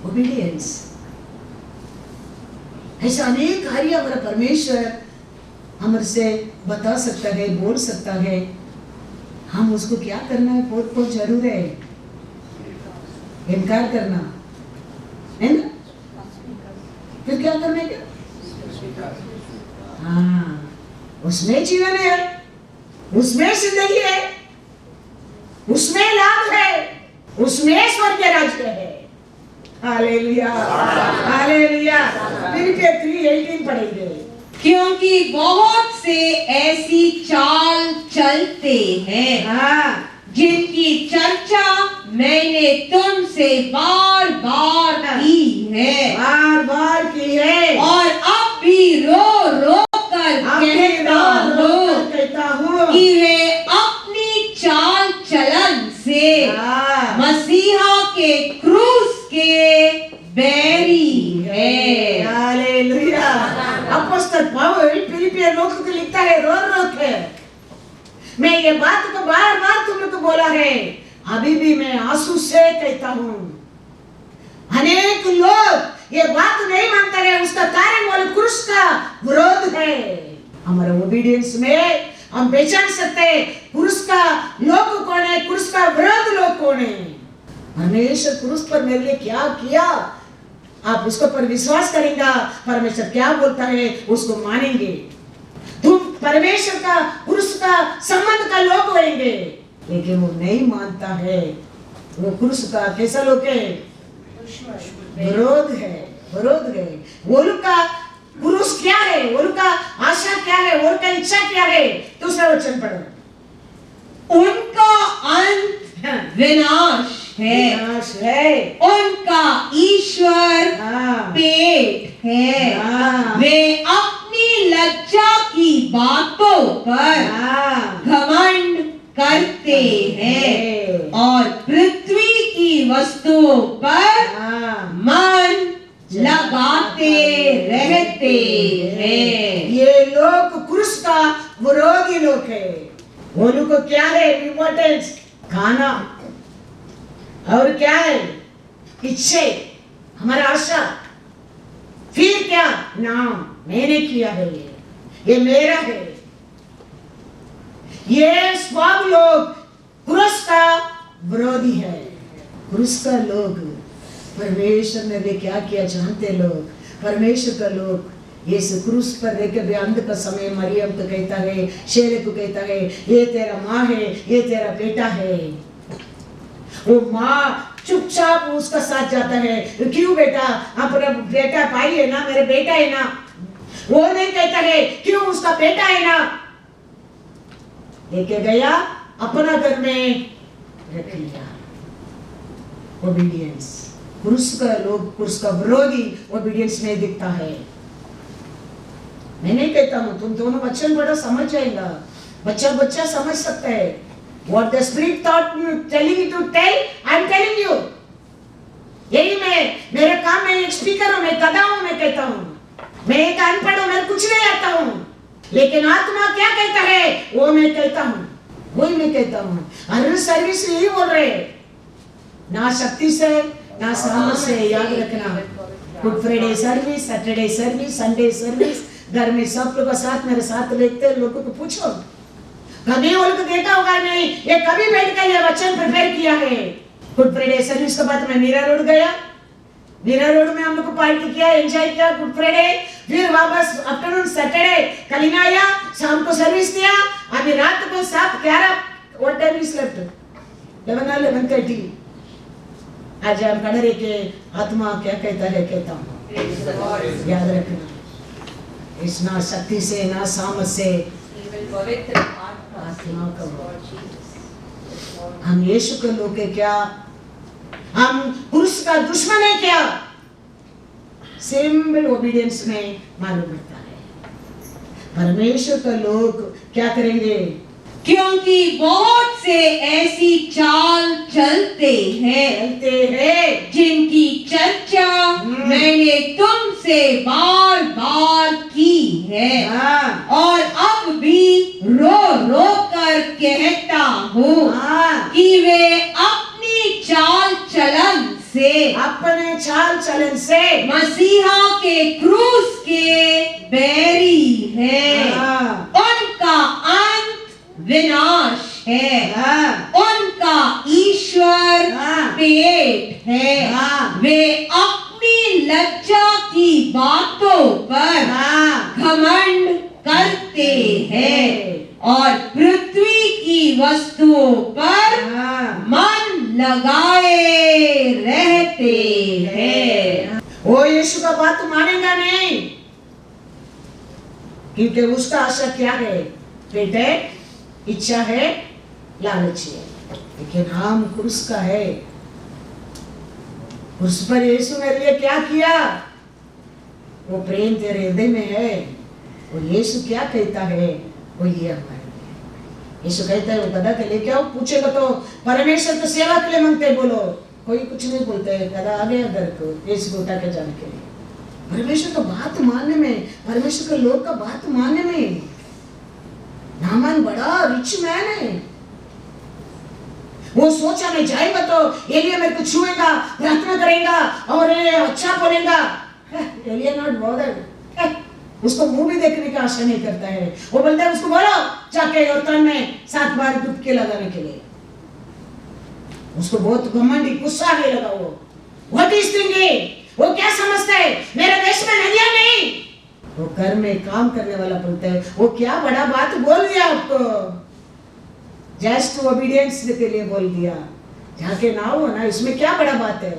ओबीडियंस, ऐसा अनेक कार्य हमारा परमेश्वर हमसे से बता सकता है, बोल सकता है। हम उसको क्या करना है, बहुत बहुत जरूर है। इनकार करना है ना, फिर क्या करना है? क्या हाँ, उसमें जीवन है, उसमें जिंदगी है, उसमें लाभ है, उसमें स्वर्ग राज्य है। Hallelujah, hallelujah. फिलिपियर 3:18 पढ़ेंगे।
क्योंकि बहुत से ऐसी चाल चलते हैं
हाँ,
जिनकी चर्चा मैंने तुमसे बार बार की है,
बार बार की है,
और अब भी रो रो कर
कहता हूँ
कि वे अपनी चाल चलन से मसीहा के क्रूस के बैरी है।
हालेलुया। अपोस्तल पौल फिलिपियर लोगों को लिखता है, रो रो के मैं ये बात को बार बार तुम लोग को बोला है, अभी भी मैं आंसू से कहता हूँ। अनेक लोग ये बात नहीं मानते हैं, उसका कारण वो क्रूस का विरोध है। हमारे ओबीडियंस में हम पहचान सकते हैं क्रूस का लोग कौन है, क्रूस का विरोध लोग कौन है। परमेश्वर क्रूस पर मेरे लिए क्या किया, आप उसको पर विश्वास करेंगे, परमेश्वर क्या बोलता है उसको मानेंगे। तुम परमेश्वर का क्रूस का संबंध का लोग होंगे, लेकिन वो नहीं मानता है, वो क्रूस का कैसा लोग है, विरोध है, विरोध है। वो लोग का क्रूस क्या है, वो लोग का आशा क्या है, वो लोग का इच्छा क्या है। दूसरा वचन पढ़ो।
उनका अंत विनाश है,
विनाश है,
उनका ईश्वर पेट है, वे अपनी लज्जा की बातों पर घमंड करते हैं और पृथ्वी की वस्तुओं पर मन लगाते रहते हैं।
ये लोग क्रूस का विरोधी लोग है। वो लोग को क्या है इम्पोर्टेंस, खाना, और क्या है इच्छे, हमारा आशा, फिर क्या नाम, मैंने किया है, ये मेरा है। ये सब लोग क्रूस का विरोधी है। क्रूस का लोग परमेश्वर ने भी क्या किया जानते लोग, परमेश्वर का लोग यीशु क्रूस पर रहकर भी अंत का समय मरियम को कहता है, शेरे को कहता है, ये तेरा माँ है, ये तेरा बेटा है। वो माँ चुपचाप उसका साथ जाता है, क्यों बेटा, अपना बेटा भाई है ना, मेरे बेटा है ना। वो नहीं कहता है क्यों उसका बेटा है ना, लेके गया अपना घर में रख लिया। ओबीडियंस, क्रूस का लोग, क्रूस का विरोधी ओबीडियंस में दिखता है। मैं नहीं कहता हूँ, तुम दोनों वचन बड़ा समझ जाएगा, बच्चा बच्चा समझ सकता है। What the Spirit thought me telling you to tell, I am telling you. यही मेरे काम में एक स्पीकर हूँ, मैं गधा हूँ, मैं कहता हूँ, मैं एक अनपढ़ हूँ, मैं कुछ नहीं आता हूँ, लेकिन आत्मा क्या कहता है वो मैं कहता हूँ, वही मैं कहता हूँ। हर सर्विस यही बोल रहे, ना शक्ति से ना सामर्थ से, याद रखना। Good Friday service, Saturday service, Sunday service, घर में सब लोग साथ मेरे साथ लेते लोगों को पूछो, कभी वो लोग देखा होगा नहीं, ये कभी बैठ कर ये वचन प्रिपेयर किया है। गुड फ्राइडे सर्विस के बाद मैं मीरा रोड गया, मीरा रोड में हम लोग को पार्टी किया, एंजॉय किया गुड फ्राइडे, फिर वापस आफ्टरनून सैटरडे कलिना आया, शाम को सर्विस दिया, अभी रात को 7:11 व्हाट टाइम इज लेफ्ट 11:30 आज हम खड़े के आत्मा क्या कहता है कहता हूँ, याद रखना। इस ना शक्ति से ना सामर्थ से, आत्मा का हम यीशु के लोग है क्या, हम क्रूस का दुश्मन है क्या, सिंपल ओबीडियंस में मालूम होता है। परमेश्वर का लोग क्या करेंगे,
क्योंकि बहुत से ऐसी चाल चलते हैं जिनकी चर्चा मैंने तुमसे बार बार की है, और अब भी रो रो कर कहता हूँ
चाल चलन से
मसीहा के क्रूस के बैरी है।
हाँ।
उनका अंत विनाश है।
हाँ।
उनका ईश्वर
हाँ।
पेट है।
हाँ।
वे अपनी लज्जा की बातों पर
हाँ।
घमंड करते हैं और पृथ्वी की वस्तुओं पर
हाँ।
मन लगाए रहते हैं।
वो यीशु का बात मानेगा नहीं, क्योंकि उसका आशा क्या है? पेट है, इच्छा है, लालच है। लेकिन हम क्रूस का है। उस पर यीशु मेरे लिए क्या किया? वो प्रेम तेरे हृदय में है। और यीशु क्या कहता है? वो ये हमारे लिए। यीशु कहता है वो गधा के लेके आओ, पूछेगा तो परमेश्वर तो सेवा के लिए मांगते, बोलो कोई कुछ नहीं बोलते है। गधा आ गया घर को यीशु को उठा के जाने के लिए। परमेश्वर का बात मानने में, परमेश्वर के लोग का बात मानने में। नामान बड़ा रिच मैन है। वो सोचा मैं जाएगा तो एलिया मेरे को छुएगा, प्रार्थना करेगा और अच्छा बोलेगा। एलिया नॉट बॉदर्ड। उसको मुंह भी देखने का आशा नहीं करता है। वो बोलता है उसको बोलो जाके यॉर्दन में 7 बार डुबकी लगाने के लिए। उसको बहुत घमंडी गुस्सा आने लगा। वो व्हाट इज थिंकिंग? वो क्या समझता है? मेरे देश में नदियां नहीं। वो घर में काम करने वाला बोलता है वो क्या बड़ा बात बोल दिया आपको? जस्ट ओबीडियंस के लिए बोल दिया। जाके ना हो ना, इसमें क्या बड़ा बात है?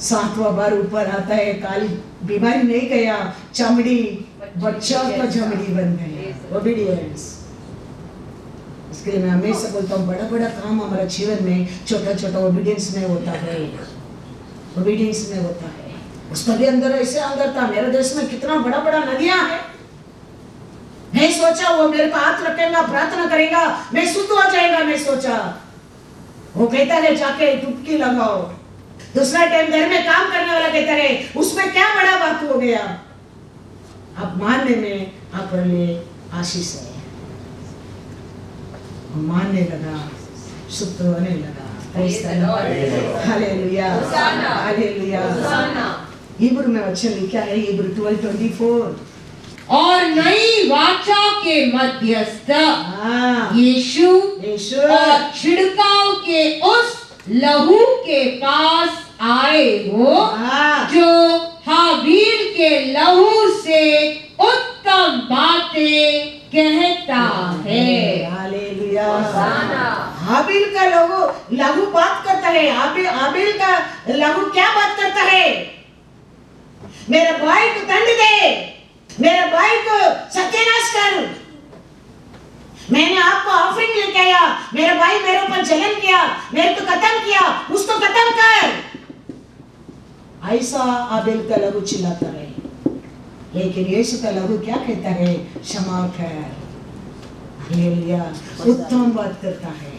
7वां बार ऊपर आता है, काली बीमारी नहीं गया, चमड़ी बच्चा का चमड़ी बन गया। ओबीडियंस। इसके लिए मैं हमेशा बोलता हूँ बड़ा बड़ा काम हमारा जीवन में छोटा छोटा ओबीडियंस में होता है। ओबीडियंस में होता है। उसका भी अंदर ऐसे अंदर था। मेरे देश में कितना बड़ा बड़ा नदियां है। मैं सोचा वो मेरे को हाथ रखेगा, प्रार्थना करेगा, मैं शुद्ध हो जाएगा। मैं सोचा वो कहता है जाके डुबकी लगाओ। दूसरा टाइम घर में काम करने वाला कहता है उसमें क्या बड़ा बात हो गया? आप मानने में आपके लिए आशीष है। मानने लगा, शुद्ध होने लगा। Hallelujah, hallelujah. इब्रू में वचन लिखा है, इब्रू 12:24।
और नई वाचा के मध्यस्थ यीशु और छिड़काव के उस लहू के पास आए हो जो हाबील के लहू से उत्तम बातें कहता है।
हालेलुया। हाबील का लहू बात करता है। हाबील का लहू क्या बात करता है? मेरे भाई को दंड दे, मेरे भाई को सत्यानाश कर। मैंने आपको ऑफरिंग लेके आया, मेरा भाई मेरे ऊपर जलन किया, मेरे को खत्म किया, उसको खत्म कर। ऐसा आबेल का लहू चिल्लाता है। लेकिन यीशु का लहू क्या कहता है? क्षमा कर। हालेलुया। उत्तम बात करता है।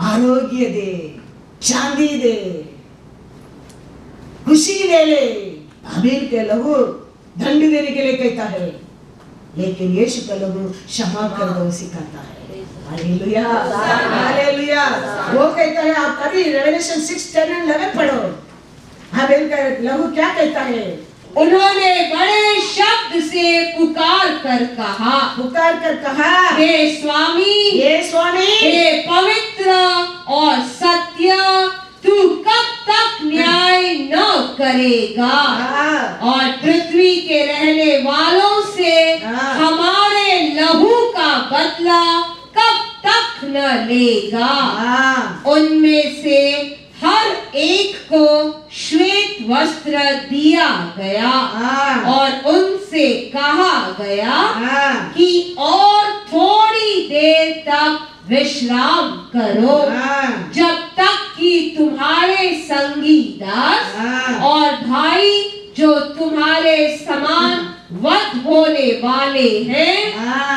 आरोग्य दे, चांदी दे, खुशी ले ले। आबेल के लहू दंड देने के लिए कहता है, लेकिन यीशु का लहू क्षमा कर दो सिखाता है। Hallelujah, hallelujah. वो कहता है, आप कभी रेवलेशन 6:10-11 पढ़ो। आबेल का लहू क्या कहता है?
उन्होंने बड़े शब्द से पुकार कर कहा, हे स्वामी, हे पवित्र और सत्य, तू कब तक न्याय न करेगा और पृथ्वी के रहने वालों से हमारे लहू का बदला कब तक न लेगा? उनमें से हर एक को श्वेत वस्त्र दिया गया और उनसे कहा गया कि और थोड़ी देर तक विश्राम करो, जब तक कि तुम्हारे संगी दास और भाई जो तुम्हारे समान वध होने वाले हैं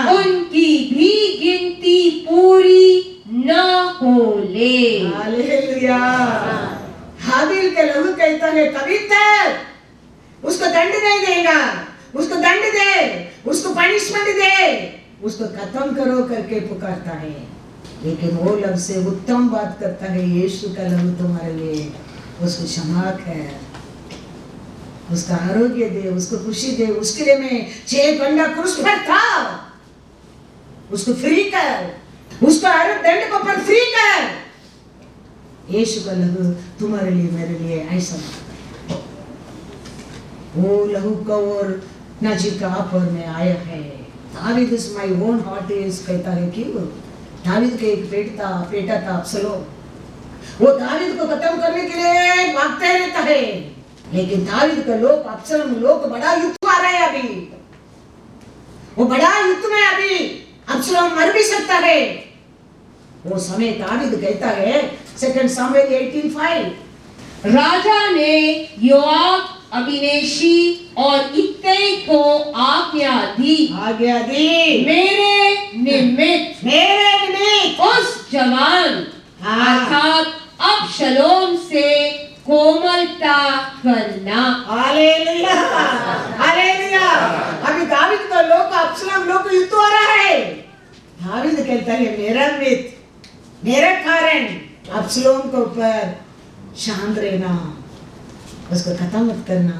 उनकी भी गिनती पूरी न हो ले।
हालेलुया। हाबील के लहू कहता है कभी तक उसको दंड नहीं देगा, उसको दंड दे, उसको पनिशमेंट दे, उसको खत्म करो करके पुकारता है। लेकिन वो लफ्ज़ से उत्तम बात करता है, यीशु का लहू तुम्हारे लिए, उसको क्षमा कर। उसका आरोग्य दे, उसको खुशी दे। उसके लिए मैं 6 घंटा क्रूस पर था। उसको फ्री कर, उसको हर दंड को पर फ्री कर। यीशु का लहू तुम्हारे लिए मेरे लिए ऐसा वो लहू का और नजीक आप और मैं आया है। David is my own heart is कहता है कि दावीद के एक बेटा था अब्सलोम। वो दावीद को खत्म करने के लिए भागते रहता है, लेकिन दावीद का लोग अब्सलोम लोग बड़ा युद्ध आ रहा है अभी। वो बड़ा युद्ध में अभी अब्सलोम मर भी सकता है। वो समय दावीद कहता है 2 सामुएल 18:5
राजा ने योआब, अबीनेशी और इत्तै को आज्ञा दी मेरे निमित्त उस जवान अर्थात अबशलोम से कोमलता करना।
Hallelujah, hallelujah. अभी दावीद का लोग अब्सलोम लोग युद्ध हो रहा है। दावीद कहता है मेरा मित्र, मेरा कारण अब्सलोम के ऊपर शांत रहना, उसको खत्म मत करना।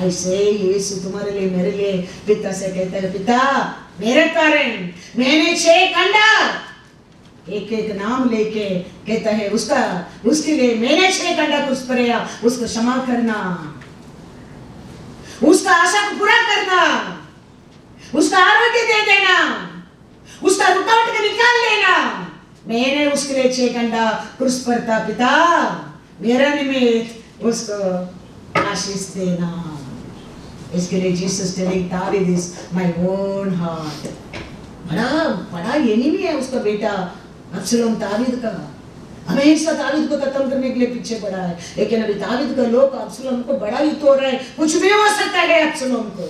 ऐसे यीशु तुम्हारे लिए मेरे लिए पिता से कहता है, पिता मेरे कारण मैंने 6 घंटा एक एक नाम लेके कहता है उसके लिए मैंने 6 घंटा कुछ परेया, उसको क्षमा करना, उसका आशा को पूरा करना, उसका आरोग्य दे देना, उसका रुकावट को निकाल लेना। मैंने उसके लिए 6 घंटा क्रूस पर था। पिता मेरा निमित्त उसको आशीष देना। इसके लिए Jesus telling David is my own heart. बड़ा एनिमी है उसका बेटा अब्सलोम दावीद का। हमेशा दावीद को खत्म करने के लिए पीछे पड़ा है, लेकिन अभी दावीद का लोग अब्सलोम को बड़ा युद्ध हो रहा है, कुछ भी हो सकता है अब्सलोम को।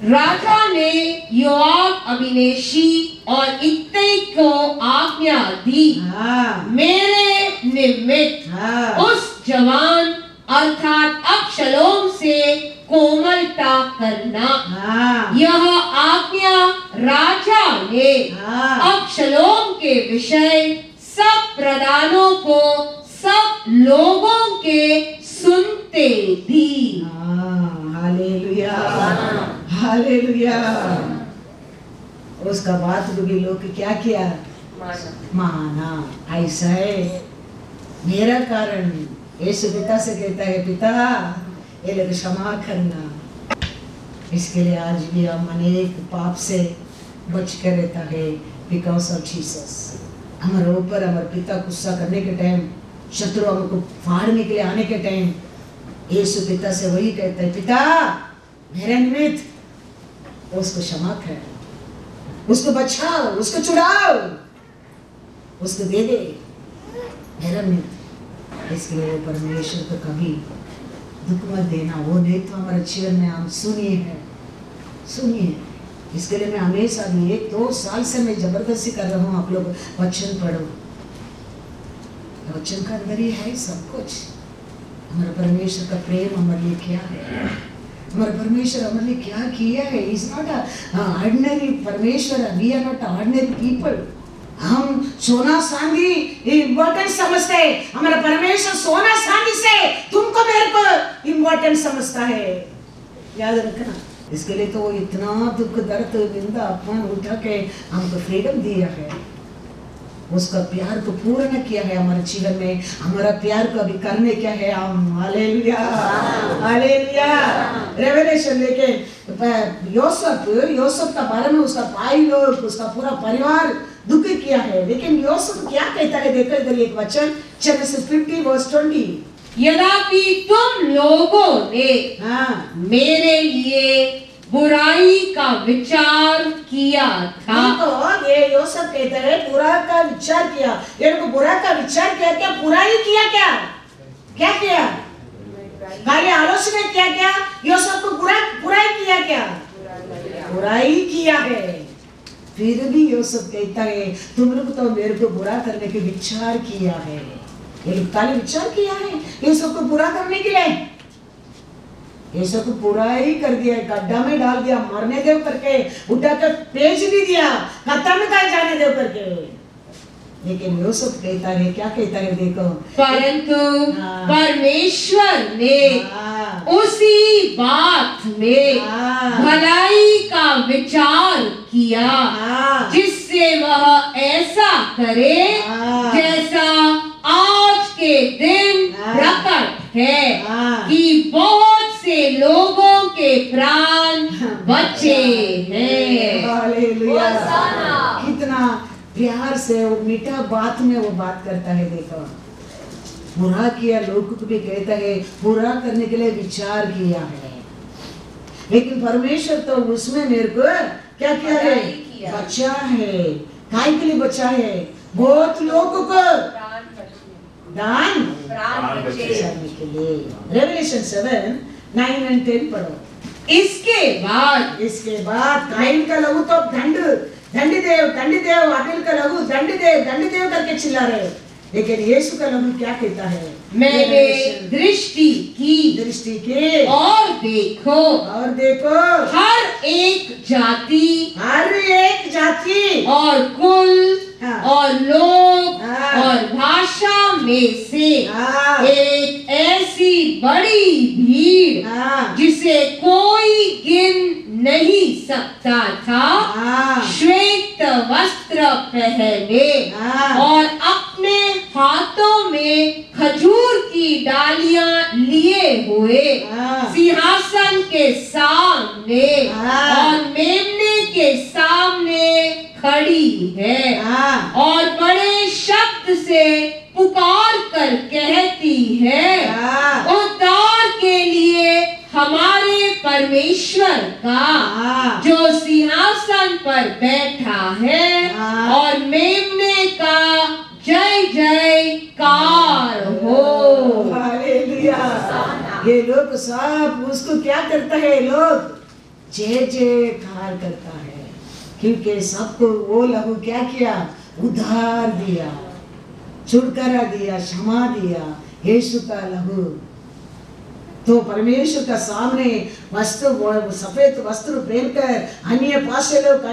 राजा ने योआब, अबीनेशी और इत्तै को आज्ञा दी मेरे निमित्त उस जवान अर्थात अबशलोम से कोमलता करना। यह आज्ञा राजा ने अबशलोम के विषय सब प्रधानों को सब लोगों के सुनते दी।
Hallelujah, hallelujah. उसका बात को भी लोग क्या किया? माना। ऐसा है मेरा कारण यीशु पिता से कहता है, पिता ये लोग क्षमा करना। इसके लिए आज भी हम अनेक पाप से बच कर रहता है बिकॉज ऑफ जीसस। हमारे ऊपर हमारे पिता गुस्सा करने के टाइम, शत्रु हमको फाड़ने के लिए आने के टाइम, यीशु पिता से वही कहता है, पिता मेरे निमित्त उसको क्षमा कर, उसको बचाओ, उसको छुड़ाओ, उसको दे दे मेरा निमित्त। इसके लिए परमेश्वर को कभी दुख मत देना। वो नहीं तो हमारे जीवन में हम सुनिए। इसके लिए मैं हमेशा 1-2 साल से मैं जबरदस्ती कर रहा हूँ, आप लोग वचन पढ़ो। वचन का अंदर ही है सब कुछ। हमारा परमेश्वर का प्रेम हमारे लिए क्या है, हमारा परमेश्वर हमारे लिए क्या किया है। इज नॉट ऑर्डिनरी परमेश्वर, we are not ordinary people. हम सोना चांदी इम्पोर्टेंट समझते हैं, हमारा परमेश्वर सोना चांदी से तुमको मेरे को इम्पोर्टेंट समझता है, याद रखना। इसके लिए तो इतना दुख दर्द निंदा अपमान उठा के हमको फ्रीडम दिया है, उसका प्यार को पूर्ण किया है हमारे जीवन में। हमारा प्यार को अभी करने क्या है हम। Hallelujah, hallelujah. रेवलेशन लेके योसेफ का बारे में उसका भाई लोग, उसका पूरा परिवार दुख किया है, लेकिन योसेफ क्या कहता है देखो इधर एक वचन, जेनेसिस 50:20।
यद्यपि तुम लोगों ने मेरे लिए बुराई का विचार किया था।
तो ये योसेफ कहते हैं बुरा का विचार किया। ये लोग बुरा का विचार किया, क्या बुराई किया? क्या किया? खाली आलोचना किया क्या? योसेफ को बुराई किया क्या? बुराई किया है। फिर भी योसेफ कहता है तुम लोग तो मेरे को बुरा करने के विचार किया है। ये लोग खाली विचार किया है योसेफ को बुरा करने के लिए। योसेफ को बुरा ही कर दिया, गड्ढा में डाल दिया, मरने देव करके, उठा कर बेच भी दिया, खत्म में जाने देव करके। लेकिन योसेफ कहता है, क्या कहता है देखो,
परंतु परमेश्वर ने उसी बात में भलाई का विचार किया, जिससे वह ऐसा करे जैसा आज के दिन प्रकट है कि बहुत से लोगों के प्राण बचे हैं।
हालेलुया। कितना प्यार से वो मीठा बात में वो बात करता है। देखो, बुरा किया लोग को भी कहता है, बुरा करने के लिए विचार किया है, लेकिन परमेश्वर तो उसमें मेरे को क्या किया है, बचा है। काय के लिए बचा है? बहुत लोगों को दान बचाने के लिए। रेवलेशन 7:9 और 10 पढ़ो। इसके बाद काइन का लहू तो दंड देव, आबेल का लहू दंड देव करके चिल्ला रहे, लेकिन यीशु का लहू क्या कहता है?
मैंने दृष्टि की और देखो हर एक जाति और कुल और लोग और भाषा में से एक ऐसी बड़ी भीड़ जिसे कोई गिन नहीं सकता था, श्वेत वस्त्र पहने और अपने हाथों में खजूर की डालियां लिए हुए सिंहासन के सामने और मेमने के सामने खड़ी है और बड़े शब्द से पुकार कर कहती है, उद्धार के लिए हमारे परमेश्वर का जो सिंहासन पर बैठा है और मेमने का जय जयकार हो।
हालेलुया। ये लोग सब उसको क्या करता है? लोग जय जयकार करता है, क्योंकि सबको वो लहू क्या किया? उद्धार दिया, छुटकारा दिया, क्षमा दिया, यीशु का लहू। तो परमेश्वर का सामने वस्त्र, सफेद वस्त्र पहनकर अन्य भाषा लोग,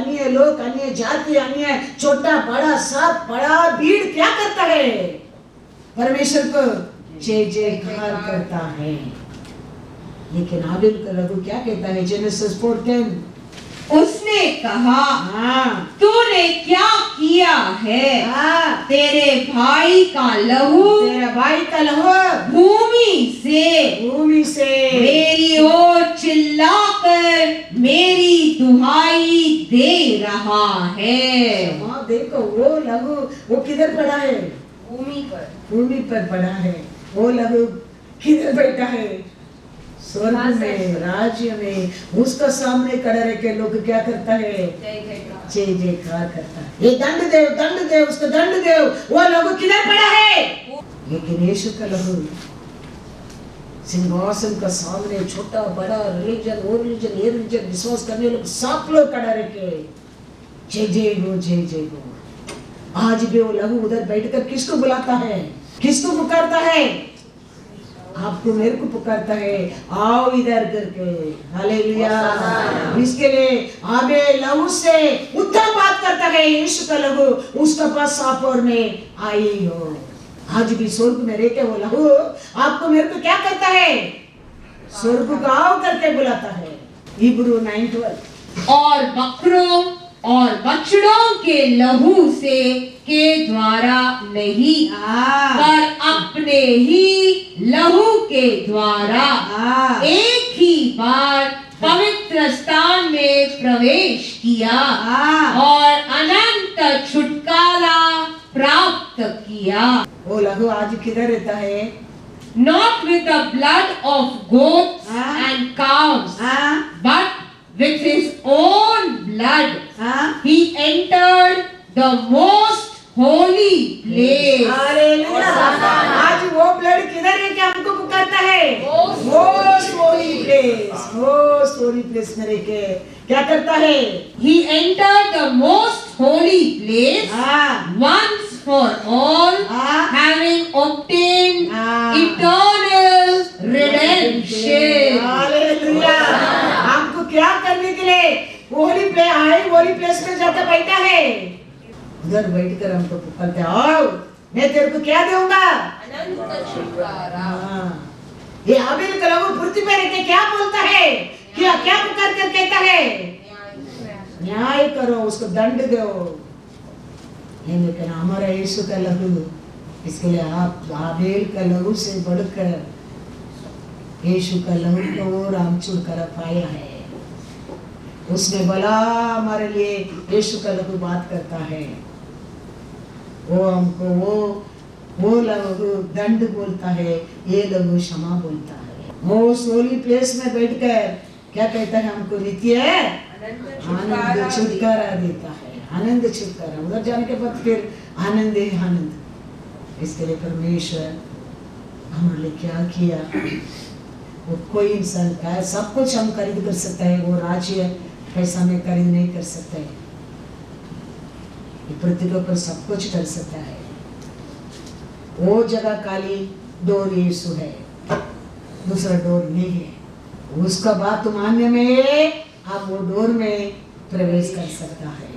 अन्य जाति, अन्य छोटा बड़ा सब बड़ा भीड़ क्या करता है? परमेश्वर को जय जयकार करता है। लेकिन आबेल का लहू क्या कहता है? जेनेसिस 4:10
उसने कहा, तूने क्या किया है? तेरे भाई का लहू भूमि से मेरी ओर चिल्लाकर मेरी दुहाई दे रहा है।
देखो वो लहू वो किधर पड़ा है? भूमि पर पड़ा है। वो लहू किधर बैठा है? स्वर्ग में, राज्य में। उसका सामने खड़ा रह के लोग क्या करता है? जय जयकार करता है। ये दंड देव, उसको दंड देव। वो लोग किधर पड़ा है? लेकिन यीशु का लहू सिंहासन का सामने छोटा बड़ा रिलीजन, वो रिलीजन, ये रिलीजन, विश्वास करने लोग सब लोग खड़ा रह के जय जय हो। आज भी वो लहू उधर बैठकर किसको बुलाता है? किसको पुकारता है? आपको मेरे को पुकारता है, आओ इधर करके। हालेलुया। इसके लिए आबे लहू से उत्तम बात करता है यीशु का लहू उसका पास सापोर में आई हो। आज भी स्वर्ग में रह के वो लहू आपको मेरे को क्या करता है? स्वर्ग को आओ करके बुलाता है। इब्रू 9:12
और बकरों और बछड़ों के लहू से के द्वारा नहीं, पर अपने ही लहू के द्वारा एक ही बार पवित्र स्थान में प्रवेश किया और अनंत छुटकारा प्राप्त किया।
वो लहू आज किधर रहता है?
Not with the blood of goats and cows, but with his own blood, he entered the most holy place.
Hallelujah. आज वो ब्लड किधर है? क्या हमको पुकारता है? most holy place, most holy place में रह के क्या करता है?
He entered the most holy place once for all, having obtained eternal redemption.
Hallelujah. हमको क्या करने के लिए होली प्लेस में जाकर बैठा है? उधर बैठकर हमको पुकारते, आओ मैं तेरे को क्या दूंगा?
अनंत छुटकारा।
ये आबेल का लहू पृथ्वी पर दिया, क्या पुकार कर कहता है? न्याय करो, उसको दंड दो। ये लेकिन हमारा यीशु का लहू, इसके लिए आप हाबेल का लहू से बढ़कर यीशु का लहू को और आमचूर कर पाया है। उसने बोला हमारे लिए, यीशु का लहू बात करता है। वो हमको वो लहू दंड बोलता है, ये लहू क्षमा बोलता है। वो सोली प्लेस में बैठकर क्या कहता है? हमको नित्य आनंद छुटकारा देता है, आनंद छुटकारा। उधर जाने के बाद फिर आनंद है आनंद। इसके लिए परमेश्वर हमारे लिए क्या किया? वो कोई इंसान का है, सब कुछ हम खरीद कर सकते हैं, वो राज्य पैसा में खरीद नहीं कर सकते। पृथ्वी के ऊपर सब कुछ कर सकता है। वो जगह काली डोर यीशु है, दूसरा डोर नहीं है। उसका बात मानने में आप वो डोर में प्रवेश कर सकता है।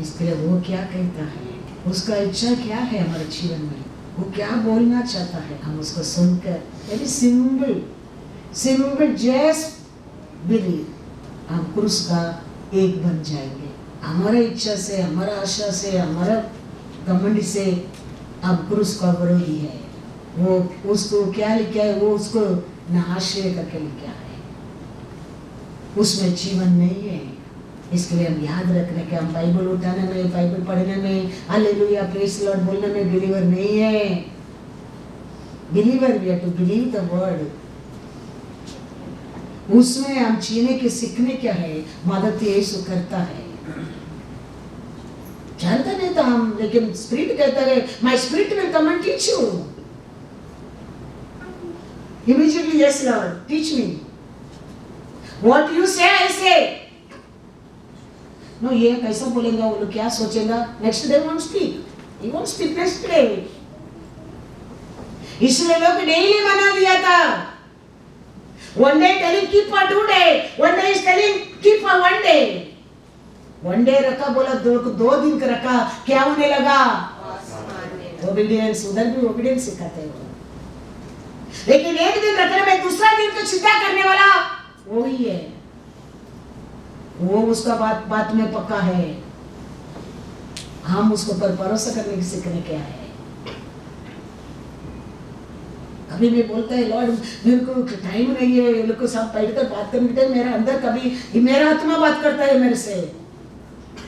इसके लिए वो क्या कहता है, उसका इच्छा क्या है हमारे जीवन में, वो क्या बोलना चाहता है, हम उसको सुनकर वेरी सिंपल जस्ट बिलीव, हम क्रूस का एक बन जाएंगे। हमारा इच्छा से, हमारा आशा से, हमारा घमंड से अब क्रूस का विरोधी है। वो उसको क्या लिखा है? वो उसको नाश करके लिखा है, उसमें जीवन नहीं है। इसके लिए हम याद रखने के, हम बाइबल उठाने में, बाइबल पढ़ने में, हालेलुया प्रेज लॉर्ड बोलने में बिलीवर नहीं है। Believer we have to believe the word. उसमें हम जीने के सीखने क्या है, मदद यीशु करता है। जानता नहीं था हम, लेकिन स्पिरिट कहता है my spirit will come and teach you. Immediately, yes Lord, teach me. What you say, I say. No, ये कैसा बोलेगा, वो लोग क्या सोचेगा? Next day won't speak. He won't speak next day. इसलिए लोग डेली मना दिया था। One day telling keep for 2 days. One day is telling keep for 1 day. 1 day रखा, बोला 2 दिन का रखा, क्या होने लगा? Obedience, उधर भी obedience सिखाते हैं। लेकिन एक दिन रखने में दूसरा दिन तो चिंता करने वाला वो ही है। वो उसका बात में पक्का है। हम उसको पर भरोसा करने की सीखने क्या है। कभी भी बोलता है लॉर्ड मेरे को टाइम नहीं है, ये लोग को साथ बैठकर बात करने के, मेरा अंदर कभी मेरा आत्मा बात करता है मेरे से।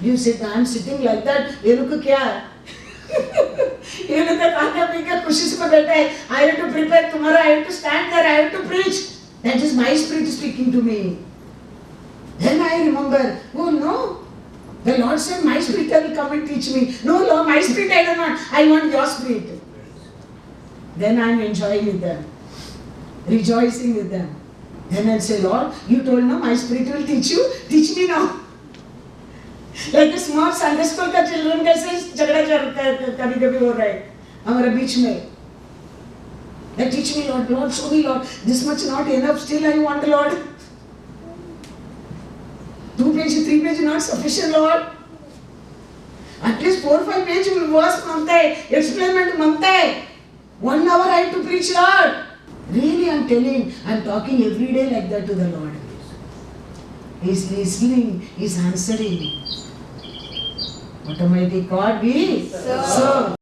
You sit, I am sitting like that. ये लोग को क्या है? ये लोग खाने पी के खुशी से बैठा है। I have to prepare tomorrow, I have to stand there, I have to preach. That is my spirit speaking to me. Then I remember, oh no, the Lord said my spirit will come and teach me. No Lord, my spirit I don't want, I want your spirit. Then I am enjoying with them, rejoicing with them. Then I say, Lord, you told no, my spirit will teach you, teach me now. Like a small Sunday school का children कैसे झगड़ा कभी कभी हो रहा है हमारे बीच में। Like teach me Lord, Lord show me Lord, this much not enough, still I want Lord. 2 pages, 3 pages not sufficient Lord. At least 4-5 pages verse मांगता है, explainment मांगता है। 1 hour I have to preach Lord. Really I'm telling, I'm talking every day like that to the Lord. He is listening, he is answering. Automatic God be so.